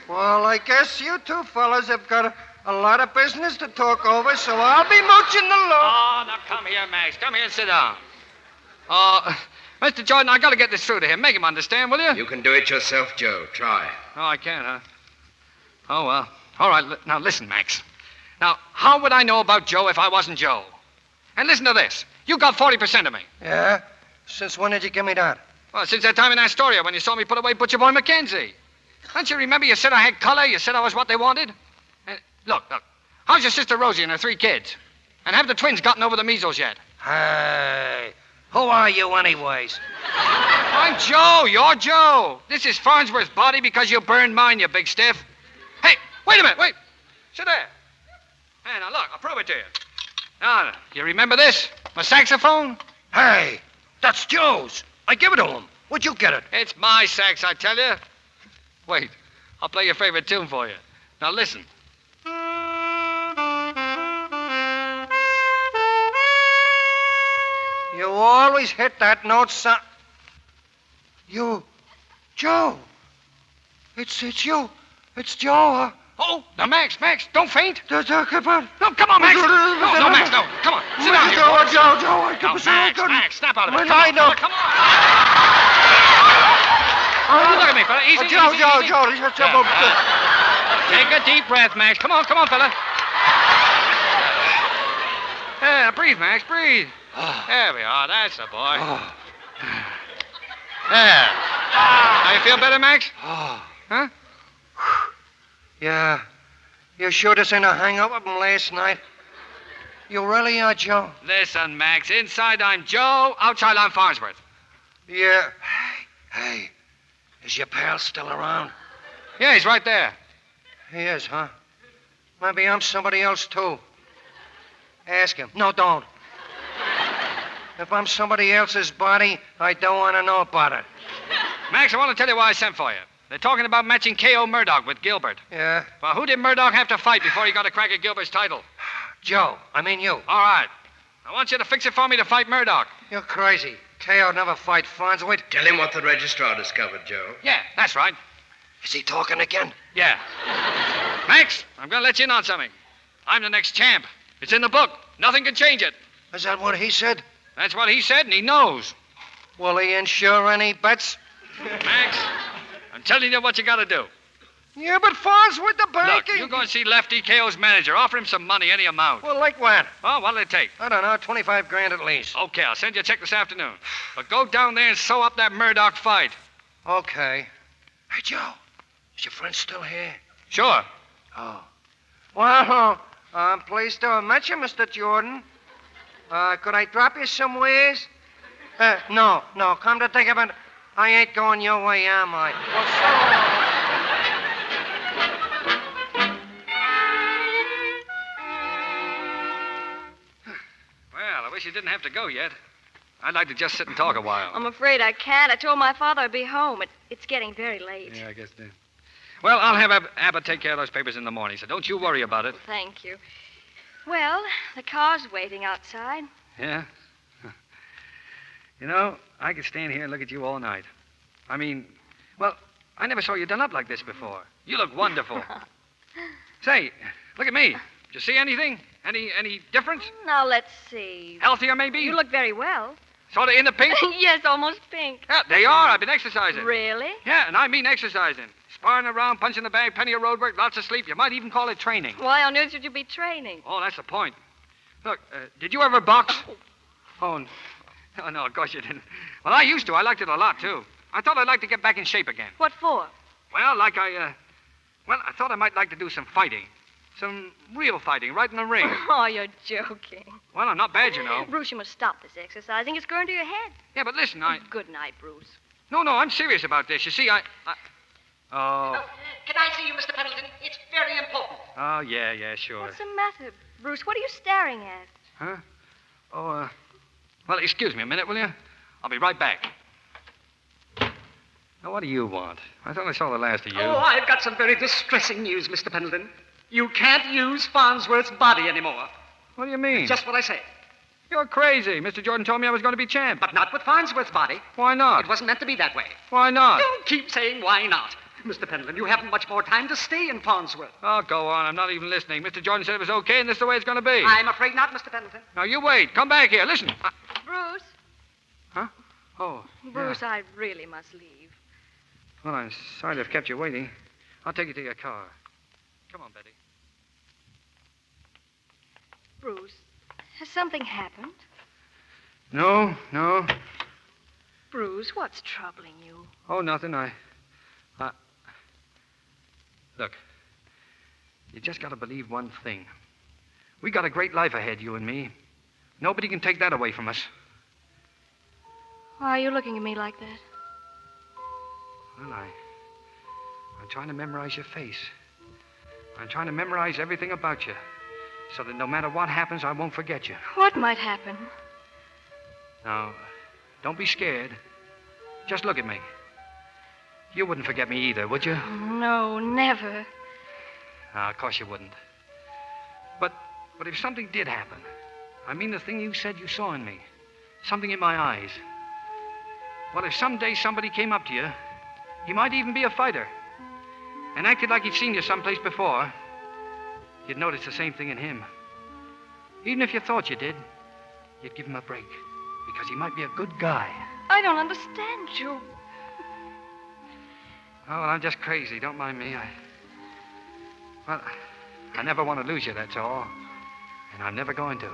I guess you two fellas have got a lot of business to talk over, so I'll be mooching along. Oh, now come here, Max. Come here and sit down. Mr. Jordan, I got to get this through to him. Make him understand, will you? You can do it yourself, Joe. Try. Oh, I can't, huh? Oh, well. All right, now listen, Max. Now, how would I know about Joe if I wasn't Joe? And listen to this. You got 40% of me. Yeah? Since when did you give me that? Well, since that time in Astoria when you saw me put away Butcher Boy Mackenzie. Don't you remember you said I had color? You said I was what they wanted? Look. How's your sister Rosie and her 3 kids? And have the twins gotten over the measles yet? Hey, who are you anyways? I'm Joe. You're Joe. This is Farnsworth's body because you burned mine, you big stiff. Hey, wait a minute. Wait. Sit there. Hey, now look, I'll prove it to you. Now, you remember this? My saxophone? Hey, that's Joe's. I give it to him. Where'd you get it? It's my sax, I tell you. Wait, I'll play your favorite tune for you. Now listen. You always hit that note, son. You, Joe. It's you. It's Joe, huh? Oh, now, Max, don't faint. No, come on. No, come on, Max. No, Max, no. Come on, sit down here. Joe, I No, Max, snap out of it. I know. Come on. Oh, look at me, fella. Easy, Joe, easy. Joe. Take a deep breath, Max. Come on, fella. Yeah, breathe, Max, breathe. There we are. That's the boy. There. Now you feel better, Max? Huh? Yeah. You sure this ain't a hang-up from last night? You really are, Joe? Listen, Max. Inside I'm Joe. Outside I'm Farnsworth. Yeah. Hey. Is your pal still around? Yeah, he's right there. He is, huh? Maybe I'm somebody else, too. Ask him. No, don't. If I'm somebody else's body, I don't want to know about it. Max, I want to tell you why I sent for you. They're talking about matching K.O. Murdoch with Gilbert. Yeah? Well, who did Murdoch have to fight before he got a crack at Gilbert's title? Joe. I mean you. All right. I want you to fix it for me to fight Murdoch. You're crazy. K.O. never fight Farnsworth. Tell him what the registrar discovered, Joe. Yeah, that's right. Is he talking again? Yeah. Max, I'm going to let you in on something. I'm the next champ. It's in the book. Nothing can change it. Is that what he said? That's what he said, and he knows. Will he insure any bets? Max, I'm telling you what you got to do. Yeah, but Farnsworth, the bank... Look, you go and see Lefty, K.O.'s manager. Offer him some money, any amount. Well, like what? Oh, what'll it take? I don't know, 25 grand at least. Okay, I'll send you a check this afternoon. But go down there and sew up that Murdoch fight. Okay. Hey, Joe, is your friend still here? Sure. Oh. Well, I'm pleased to have met you, Mr. Jordan. Could I drop you somewheres? No. Come to think of it, I ain't going your way, am I? Well, Well, I wish you didn't have to go yet. I'd like to just sit and talk a while. I'm afraid I can't. I told my father I'd be home. It's getting very late. Yeah, I guess that. Well, I'll have Abbott take care of those papers in the morning, so don't you worry about it. Thank you. Well, the car's waiting outside. Yeah? You know, I could stand here and look at you all night. I mean, well, I never saw you done up like this before. You look wonderful. Say, look at me. Did you see anything? Any difference? Now, let's see. Healthier, maybe? You look very well. Sort of in the pink? Yes, almost pink. Yeah, they are. I've been exercising. Really? Yeah, and I mean exercising. Sparring around, punching the bag, plenty of road work, lots of sleep. You might even call it training. Why on earth should you be training? Oh, that's the point. Look, did you ever box? Oh, no, of course you didn't. Well, I used to. I liked it a lot, too. I thought I'd like to get back in shape again. What for? Well, I thought I might like to do some fighting. Some real fighting, right in the ring. Oh, you're joking. Well, I'm not bad, you know. Bruce, you must stop this exercising. It's going to your head. Yeah, but listen, Good night, Bruce. No, I'm serious about this. You see, Oh. Can I see you, Mr. Pendleton? It's very important. Oh, yeah, sure. What's the matter, Bruce? What are you staring at? Huh? Oh, well, excuse me a minute, will you? I'll be right back. Now, what do you want? I thought I saw the last of you. Oh, I've got some very distressing news, Mr. Pendleton. You can't use Farnsworth's body anymore. What do you mean? Just what I say. You're crazy. Mr. Jordan told me I was going to be champ. But not with Farnsworth's body. Why not? It wasn't meant to be that way. Why not? Don't keep saying why not. Mr. Pendleton, you haven't much more time to stay in Farnsworth. Oh, go on. I'm not even listening. Mr. Jordan said it was okay, and this is the way it's going to be. I'm afraid not, Mr. Pendleton. Now, you wait. Come back here. Listen. Bruce. Huh? Oh, Bruce, yeah. I really must leave. Well, I'm sorry to have kept you waiting. I'll take you to your car. Come on, Betty. Bruce, has something happened? No. Bruce, what's troubling you? Oh, nothing. Look, you just got to believe one thing. We got a great life ahead, you and me. Nobody can take that away from us. Why are you looking at me like that? Well, I'm trying to memorize your face. I'm trying to memorize everything about you, so that no matter what happens, I won't forget you. What might happen? Now, don't be scared. Just look at me. You wouldn't forget me either, would you? No, never. Of course you wouldn't. But if something did happen, I mean the thing you said you saw in me, something in my eyes. Well, if someday somebody came up to you, he might even be a fighter, and acted like he'd seen you someplace before, you'd notice the same thing in him. Even if you thought you did, you'd give him a break, because he might be a good guy. I don't understand you. Oh, well, I'm just crazy. Don't mind me. Well, I never want to lose you, that's all. And I'm never going to.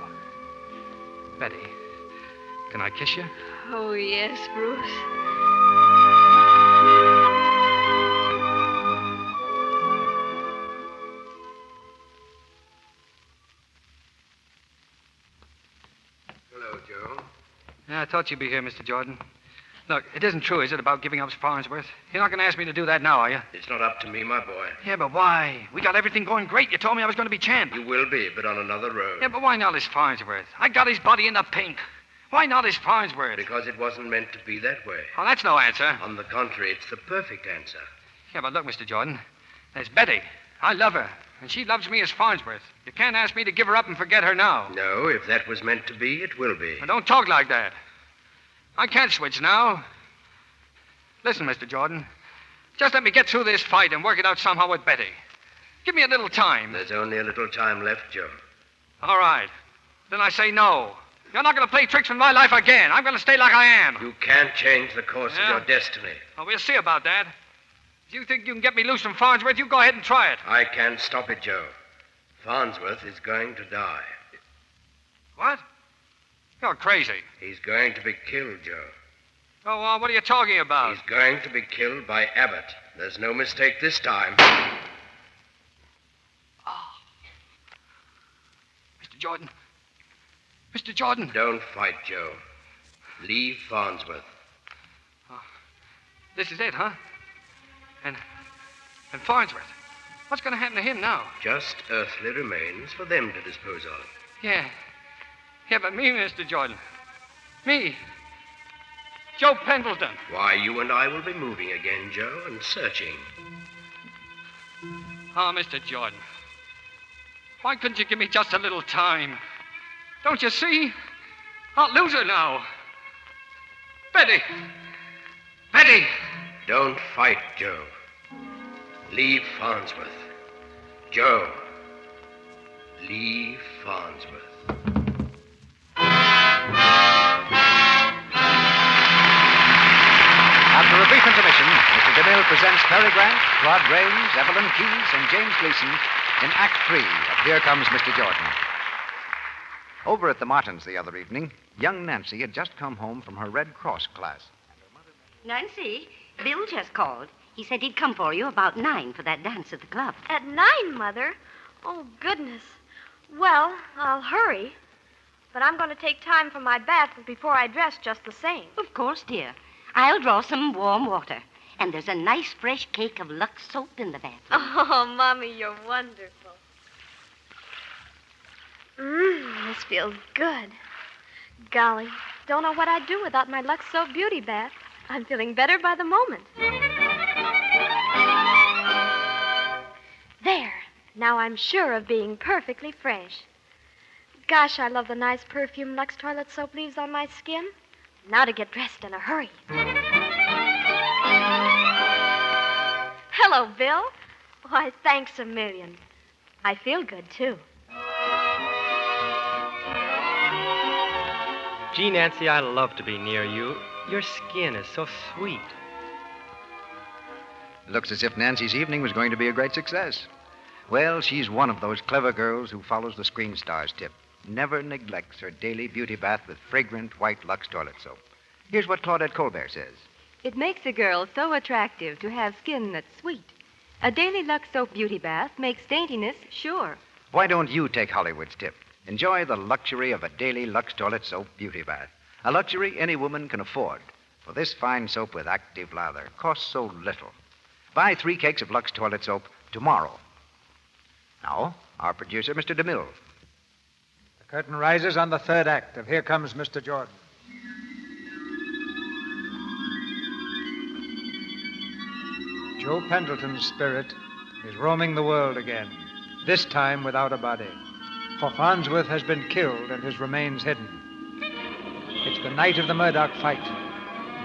Betty, can I kiss you? Oh, yes, Bruce. Hello, Joe. Yeah, I thought you'd be here, Mr. Jordan. Look, it isn't true, is it, about giving up Farnsworth? You're not going to ask me to do that now, are you? It's not up to me, my boy. Yeah, but why? We got everything going great. You told me I was going to be champ. You will be, but on another road. Yeah, but why not his Farnsworth? I got his body in the pink. Why not his Farnsworth? Because it wasn't meant to be that way. Oh, that's no answer. On the contrary, it's the perfect answer. Yeah, but look, Mr. Jordan. There's Betty. I love her, and she loves me as Farnsworth. You can't ask me to give her up and forget her now. No, if that was meant to be, it will be. Now, don't talk like that. I can't switch now. Listen, Mr. Jordan. Just let me get through this fight and work it out somehow with Betty. Give me a little time. There's only a little time left, Joe. All right. Then I say no. You're not going to play tricks with my life again. I'm going to stay like I am. You can't change the course of your destiny. Well, we'll see about that. If you think you can get me loose from Farnsworth, you go ahead and try it. I can't stop it, Joe. Farnsworth is going to die. What? You're crazy. He's going to be killed, Joe. Oh, what are you talking about? He's going to be killed by Abbott. There's no mistake this time. Oh. Mr. Jordan. Mr. Jordan. Don't fight, Joe. Leave Farnsworth. Oh. This is it, huh? And Farnsworth. What's going to happen to him now? Just earthly remains for them to dispose of. Yeah. Yeah, but me, Mr. Jordan. Me. Joe Pendleton. Why, you and I will be moving again, Joe, and searching. Oh, Mr. Jordan. Why couldn't you give me just a little time? Don't you see? I'll lose her now. Betty! Betty! Don't fight, Joe. Leave Farnsworth. Joe, leave Farnsworth. After a brief intermission, Mr. DeMille presents Cary Grant, Claude Rains, Evelyn Keyes, and James Gleason in Act 3 of Here Comes Mr. Jordan. Over at the Martins the other evening, young Nancy had just come home from her Red Cross class. Nancy, Bill just called. He said he'd come for you about 9 for that dance at the club. At 9, Mother? Oh, goodness. Well, I'll hurry. But I'm going to take time for my bath before I dress just the same. Of course, dear. I'll draw some warm water. And there's a nice fresh cake of Lux soap in the bathroom. Oh, Mommy, you're wonderful. This feels good. Golly, don't know what I'd do without my Lux soap beauty bath. I'm feeling better by the moment. There. Now I'm sure of being perfectly fresh. Gosh, I love the nice perfume Lux toilet soap leaves on my skin. Now to get dressed in a hurry. Hello, Bill. Why, thanks a million. I feel good, too. Gee, Nancy, I love to be near you. Your skin is so sweet. Looks as if Nancy's evening was going to be a great success. Well, she's one of those clever girls who follows the screen star's tip. Never neglects her daily beauty bath with fragrant white Lux toilet soap. Here's what Claudette Colbert says. It makes a girl so attractive to have skin that's sweet. A daily Lux soap beauty bath makes daintiness sure. Why don't you take Hollywood's tip? Enjoy the luxury of a daily Lux toilet soap beauty bath. A luxury any woman can afford. For this fine soap with active lather costs so little. Buy 3 cakes of Lux toilet soap tomorrow. Now, our producer, Mr. DeMille. The curtain rises on the 3rd act of Here Comes Mr. Jordan. Joe Pendleton's spirit is roaming the world again, this time without a body. For Farnsworth has been killed and his remains hidden. It's the night of the Murdoch fight.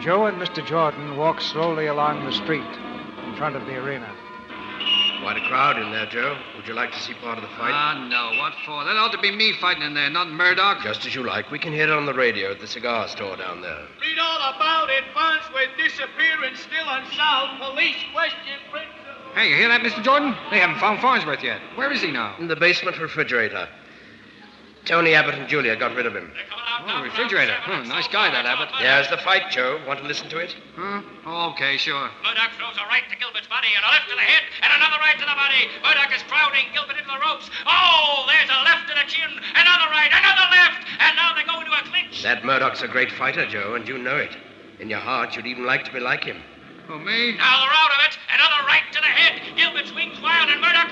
Joe and Mr. Jordan walk slowly along the street in front of the arena. Quite a crowd in there, Joe. Would you like to see part of the fight? No. What for? That ought to be me fighting in there, not Murdoch. Just as you like. We can hear it on the radio at the cigar store down there. Read all about it. Farnsworth disappearance still unsolved. Police question principal. Hey, you hear that, Mr. Jordan? They haven't found Farnsworth yet. Where is he now? In the basement refrigerator. Tony Abbott and Julia got rid of him. Oh, refrigerator. Nice guy, that Abbott. There's the fight, Joe. Want to listen to it? Oh, okay, sure. Murdoch throws a right to Gilbert's body and a left to the head and another right to the body. Murdoch is crowding Gilbert into the ropes. Oh, there's a left to the chin, another right, another left, and now they go into a clinch. That Murdoch's a great fighter, Joe, and you know it. In your heart, you'd even like to be like him. Oh, me? Now they're out of it. Another right to the head. Gilbert swings wild and Murdoch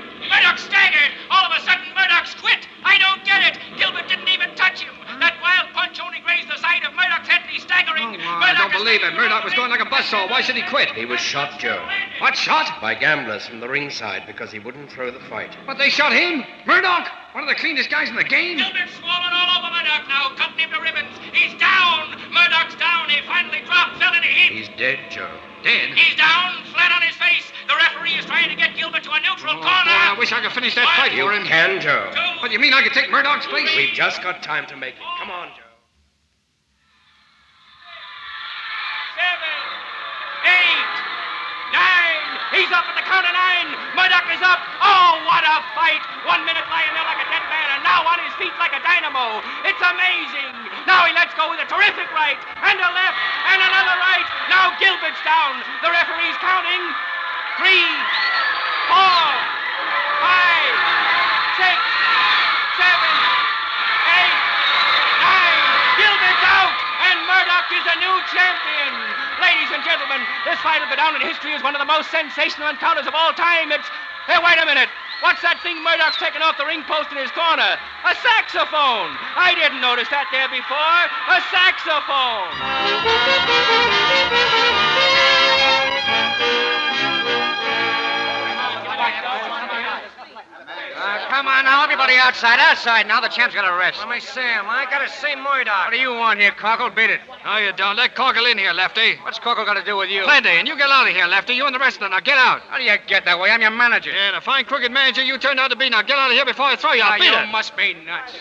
staggered. All of a sudden, Murdoch's quit. I don't get it. Gilbert didn't even touch him. That wild punch only grazed the side of Murdoch's head and he's staggering. I don't believe it. Murdoch was going like a buzzsaw. Why should he quit? He was shot, Joe. What, shot? By gamblers from the ringside because he wouldn't throw the fight. But they shot him? Murdoch? One of the cleanest guys in the game? Gilbert's swarming all over Murdoch now, cutting him to ribbons. He's down. Murdoch's down. He finally dropped, fell in a heap. He's dead, Joe. Dead? He's down, flat on his face. The referee is trying to get Gilbert to a neutral corner. Boy, I wish I could finish that fight for him. You can, Joe. What, you mean I could take Murdoch's place? We've just got time to make it. Come on, Joe. 7, 8, 9. He's up at the count of 9. Murdoch is up. Oh, what a fight. 1 minute lying there like a dead man, and now on his feet like a dynamo. It's amazing. Now he lets go with a terrific right, and a left, and another right. Now Gilbert's down. The referee's counting. 3, 4, 5, 6, 7, 8, 9. Gilbert's out, and Murdoch is a new champion. Ladies and gentlemen, this fight will go down in history as one of the most sensational encounters of all time. It's... Hey, wait a minute. What's that thing Murdoch's taken off the ring post in his corner? A saxophone. I didn't notice that there before. A saxophone. Come on now, everybody outside now. The champ's got to rest. Let me see him. I got to see Murdoch. What do you want here, Cockle? Beat it. No, you don't. Let Corkle in here, Lefty. What's Cockle got to do with you? Plenty, and you get out of here, Lefty. You and the rest of them. Now get out. How do you get that way? I'm your manager. Yeah, the fine crooked manager you turned out to be. Now get out of here before I throw you. I'll beat you it. must be nuts.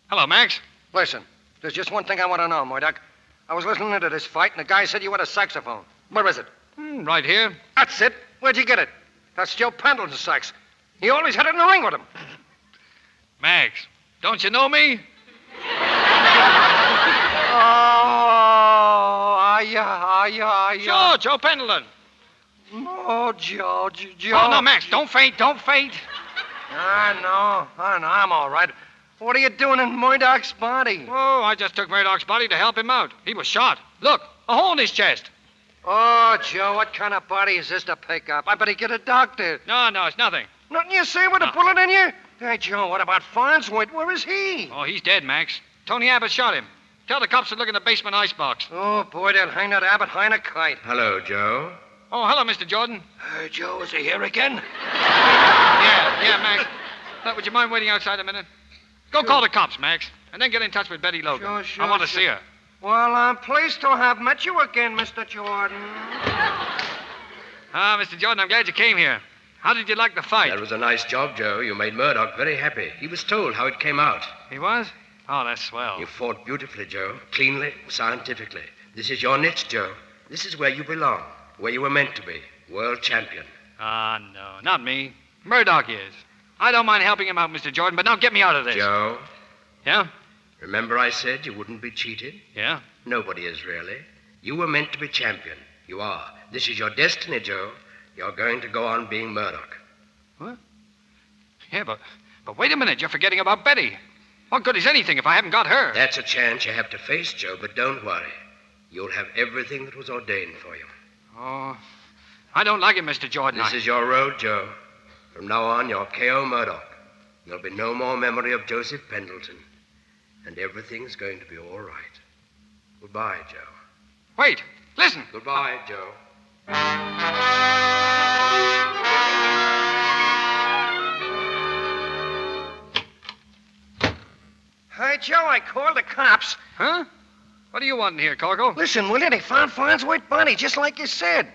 Hello, Max. Listen, there's just one thing I want to know, Murdoch. I was listening to this fight, and the guy said you had a saxophone. Where is it? Right here. That's it. Where'd you get it? That's Joe Pendleton's sax. He always had it in the ring with him. Max, don't you know me? Sure, Joe Pendleton. Oh, Joe. Oh, no, Max, don't faint. I know. I'm all right. What are you doing in Murdoch's body? Oh, I just took Murdoch's body to help him out. He was shot. Look, a hole in his chest. Oh, Joe, what kind of body is this to pick up? I better get a doctor. No, it's nothing. Nothing you say with a bullet in you? Hey, Joe, what about Farnsworth? Where is he? Oh, he's dead, Max. Tony Abbott shot him. Tell the cops to look in the basement icebox. Oh, boy, they'll hang that Abbott high in a kite. Hello, Joe. Oh, hello, Mr. Jordan. Joe, is he here again? Yeah, Max. Look, would you mind waiting outside a minute? Go call the cops, Max, and then get in touch with Betty Logan. Sure, I want to see her. Well, I'm pleased to have met you again, Mr. Jordan. Mr. Jordan, I'm glad you came here. How did you like the fight? That was a nice job, Joe. You made Murdoch very happy. He was told how it came out. He was? Oh, that's swell. You fought beautifully, Joe. Cleanly, scientifically. This is your niche, Joe. This is where you belong. Where you were meant to be. World champion. No, not me. Murdoch is. I don't mind helping him out, Mr. Jordan, but now get me out of this. Joe? Yeah? Remember I said you wouldn't be cheated? Yeah? Nobody is, really. You were meant to be champion. You are. This is your destiny, Joe. You're going to go on being Murdoch. What? Yeah, but wait a minute. You're forgetting about Betty. What good is anything if I haven't got her? That's a chance you have to face, Joe, but don't worry. You'll have everything that was ordained for you. Oh, I don't like it, Mr. Jordan. This is your road, Joe. From now on, you're K.O. Murdoch. There'll be no more memory of Joseph Pendleton. And everything's going to be all right. Goodbye, Joe. Wait, listen. Goodbye, Joe. Hey, Joe, I called the cops. Huh? What do you want in here, Corkle? Listen, will you? They found Farnsworth's body, just like you said.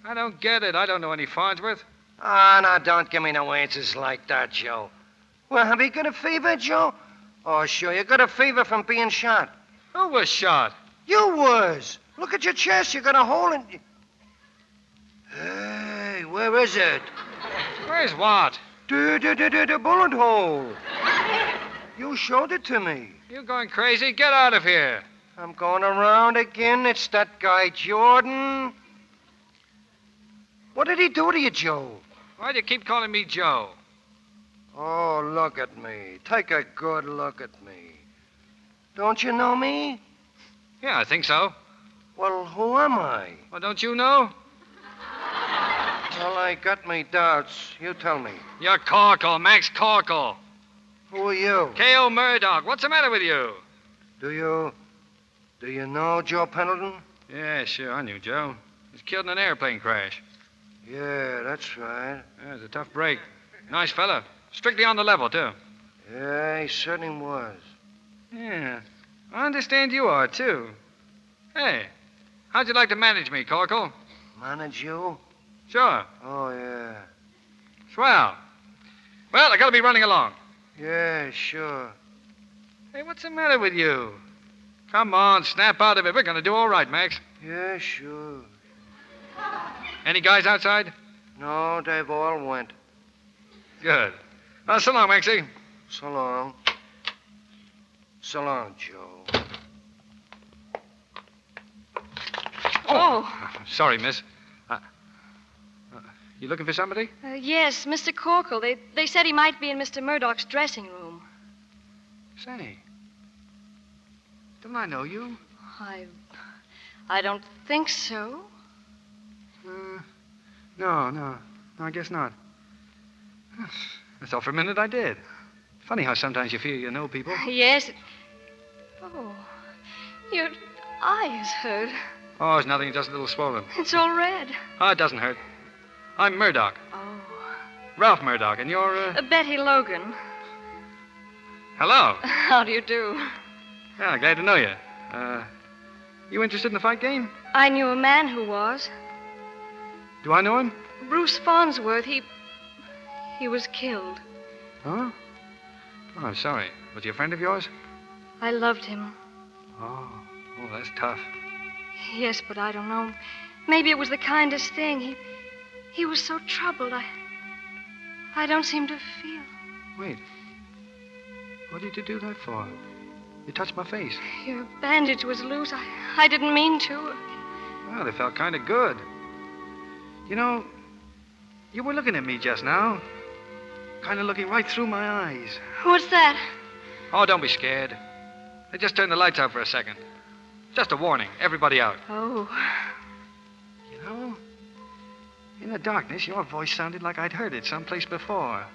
I don't get it. I don't know any Farnsworth. Now, don't give me no answers like that, Joe. Well, have you got a fever, Joe? Oh, sure, you got a fever from being shot. Who was shot? You was. Look at your chest. You got a hole in... Where is it? Where's what? The bullet hole. You showed it to me. You going crazy? Get out of here. I'm going around again. It's that guy, Jordan. What did he do to you, Joe? Why do you keep calling me Joe? Oh, look at me. Take a good look at me. Don't you know me? Yeah, I think so. Well, who am I? Well, don't you know? Well, I got me doubts. You tell me. You're Corkle, Max Corkle. Who are you? K.O. Murdoch. What's the matter with you? Do you know Joe Pendleton? Yeah, sure. I knew Joe. He was killed in an airplane crash. Yeah, that's right. Yeah, it was a tough break. Nice fella. Strictly on the level, too. Yeah, he certainly was. Yeah. I understand you are, too. Hey, how'd you like to manage me, Corkle? Manage you? Sure. Oh, yeah. Swell. Well, I gotta be running along. Yeah, sure. Hey, what's the matter with you? Come on, snap out of it. We're gonna do all right, Max. Yeah, sure. Any guys outside? No, they've all went. Good. Well, so long, Maxie. So long. So long, Joe. Oh. Sorry, miss. You looking for somebody? Yes, Mr. Corkle. They said he might be in Mr. Murdoch's dressing room. Say, don't I know you? I don't think so. No, I guess not. I thought for a minute I did. Funny how sometimes you feel you know people. Yes. Oh, your eye is hurt. Oh, it's nothing, just a little swollen. It's all red. Oh, it doesn't hurt. I'm Murdoch. Oh. Ralph Murdoch, and you're, Betty Logan. Hello. How do you do? Yeah, glad to know you. You interested in the fight game? I knew a man who was. Do I know him? Bruce Farnsworth. He was killed. Huh? Oh, I'm sorry. Was he a friend of yours? I loved him. Oh, that's tough. Yes, but I don't know. Maybe it was the kindest thing. He was so troubled. I don't seem to feel. Wait. What did you do that for? You touched my face. Your bandage was loose. I didn't mean to. Well, it felt kind of good. You know, you were looking at me just now. Kind of looking right through my eyes. What's that? Oh, don't be scared. They just turned the lights out for a second. Just a warning. Everybody out. Oh. You know, in the darkness, your voice sounded like I'd heard it someplace before.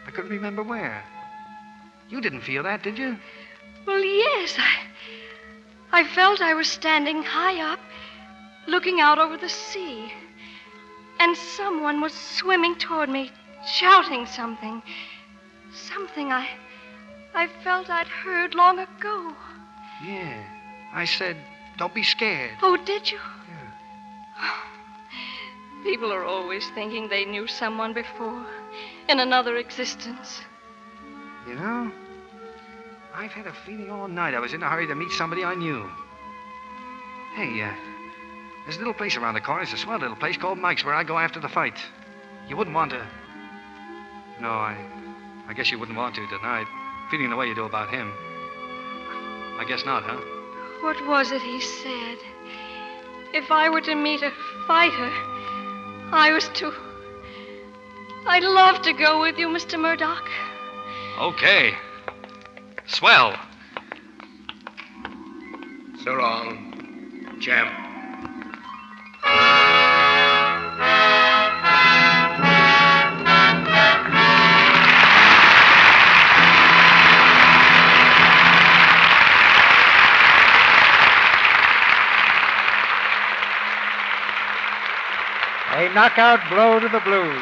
I couldn't remember where. You didn't feel that, did you? Well, yes. I felt I was standing high up, looking out over the sea. And someone was swimming toward me, shouting something. Something I felt I'd heard long ago. Yeah. I said, don't be scared. Oh, did you? Yeah. People are always thinking they knew someone before, in another existence. You know, I've had a feeling all night I was in a hurry to meet somebody I knew. Hey, there's a little place around the corner. It's a swell little place called Mike's where I go after the fight. You wouldn't want to... No, I guess you wouldn't want to tonight, feeling the way you do about him. I guess not, huh? What was it he said? If I were to meet a fighter, I was to... I'd love to go with you, Mr. Murdoch. Okay. Swell. So long, champ. A knockout blow to the blues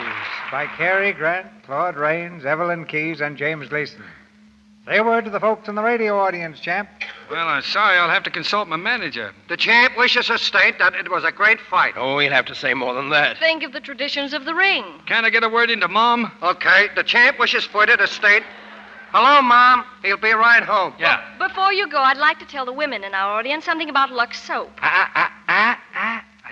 by Cary Grant, Claude Rains, Evelyn Keyes, and James Gleason. Say a word to the folks in the radio audience, champ. Well, I'm sorry. I'll have to consult my manager. The champ wishes to state that it was a great fight. Oh, he'll have to say more than that. Think of the traditions of the ring. Can I get a word into Mom? Okay, the champ wishes further to state... Hello, Mom. He'll be right home. Yeah. Before you go, I'd like to tell the women in our audience something about Lux soap. I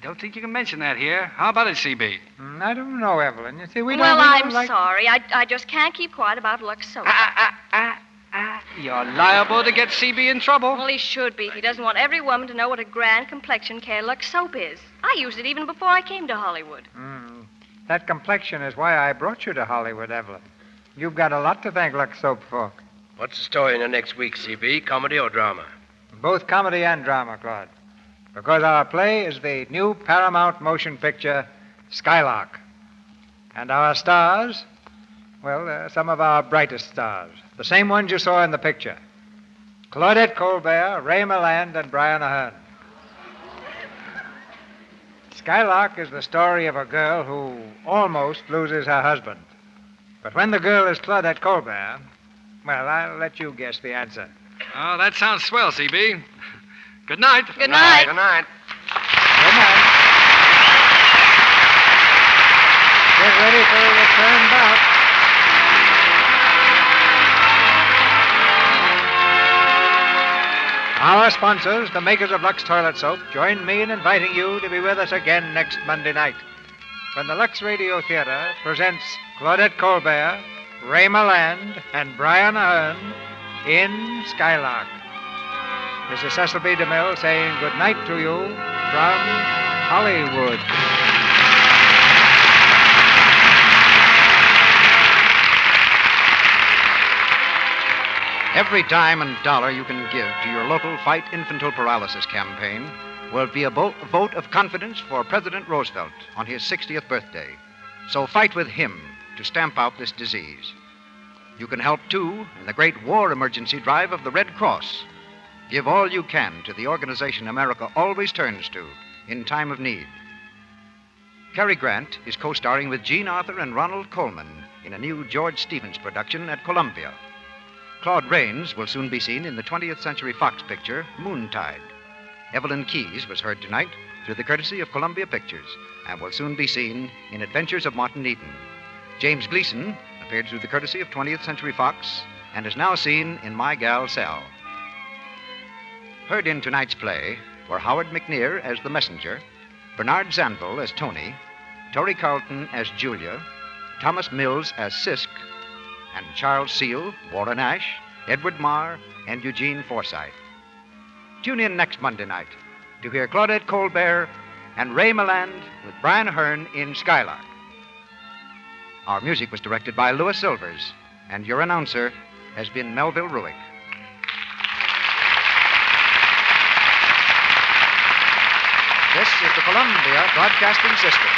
don't think you can mention that here. How about it, CB? I don't know, Evelyn. You see, we Well, don't I'm like... sorry. I just can't keep quiet about Lux soap. You're liable to get CB in trouble. Well, he should be if he doesn't want every woman to know what a grand complexion care Lux soap is. I used it even before I came to Hollywood. That complexion is why I brought you to Hollywood, Evelyn. You've got a lot to thank Lux Soap for. What's the story in the next week, CB? Comedy or drama? Both comedy and drama, Claude. Because our play is the new Paramount motion picture, Skylark. And our stars, well, some of our brightest stars. The same ones you saw in the picture. Claudette Colbert, Ray Milland, and Brian Ahern. Skylark is the story of a girl who almost loses her husband. But when the girl is Claudette Colbert, well, I'll let you guess the answer. Oh, that sounds swell, CB. Good night. Good night. Good night. Good night. Get ready for a return bout. Our sponsors, the makers of Lux Toilet Soap, join me in inviting you to be with us again next Monday night when the Lux Radio Theatre presents Claudette Colbert, Ray Milland, and Brian Ahern in Skylark. This is Cecil B. DeMille saying good night to you from Hollywood. Every dime and dollar you can give to your local Fight Infantile Paralysis campaign will be a vote of confidence for President Roosevelt on his 60th birthday. So fight with him to stamp out this disease. You can help, too, in the great war emergency drive of the Red Cross. Give all you can to the organization America always turns to in time of need. Cary Grant is co-starring with Jean Arthur and Ronald Colman in a new George Stevens production at Columbia. Claude Rains will soon be seen in the 20th Century Fox picture, Moontide. Evelyn Keyes was heard tonight through the courtesy of Columbia Pictures and will soon be seen in Adventures of Martin Eden. James Gleason appeared through the courtesy of 20th Century Fox and is now seen in My Gal Sal. Heard in tonight's play were Howard McNear as the messenger, Bernard Zanville as Tony, Tori Carlton as Julia, Thomas Mills as Sisk, and Charles Seal, Warren Ash, Edward Marr, and Eugene Forsythe. Tune in next Monday night to hear Claudette Colbert and Ray Milland with Brian Ahern in Skylark. Our music was directed by Louis Silvers, and your announcer has been Melville Ruick. This is the Columbia Broadcasting System.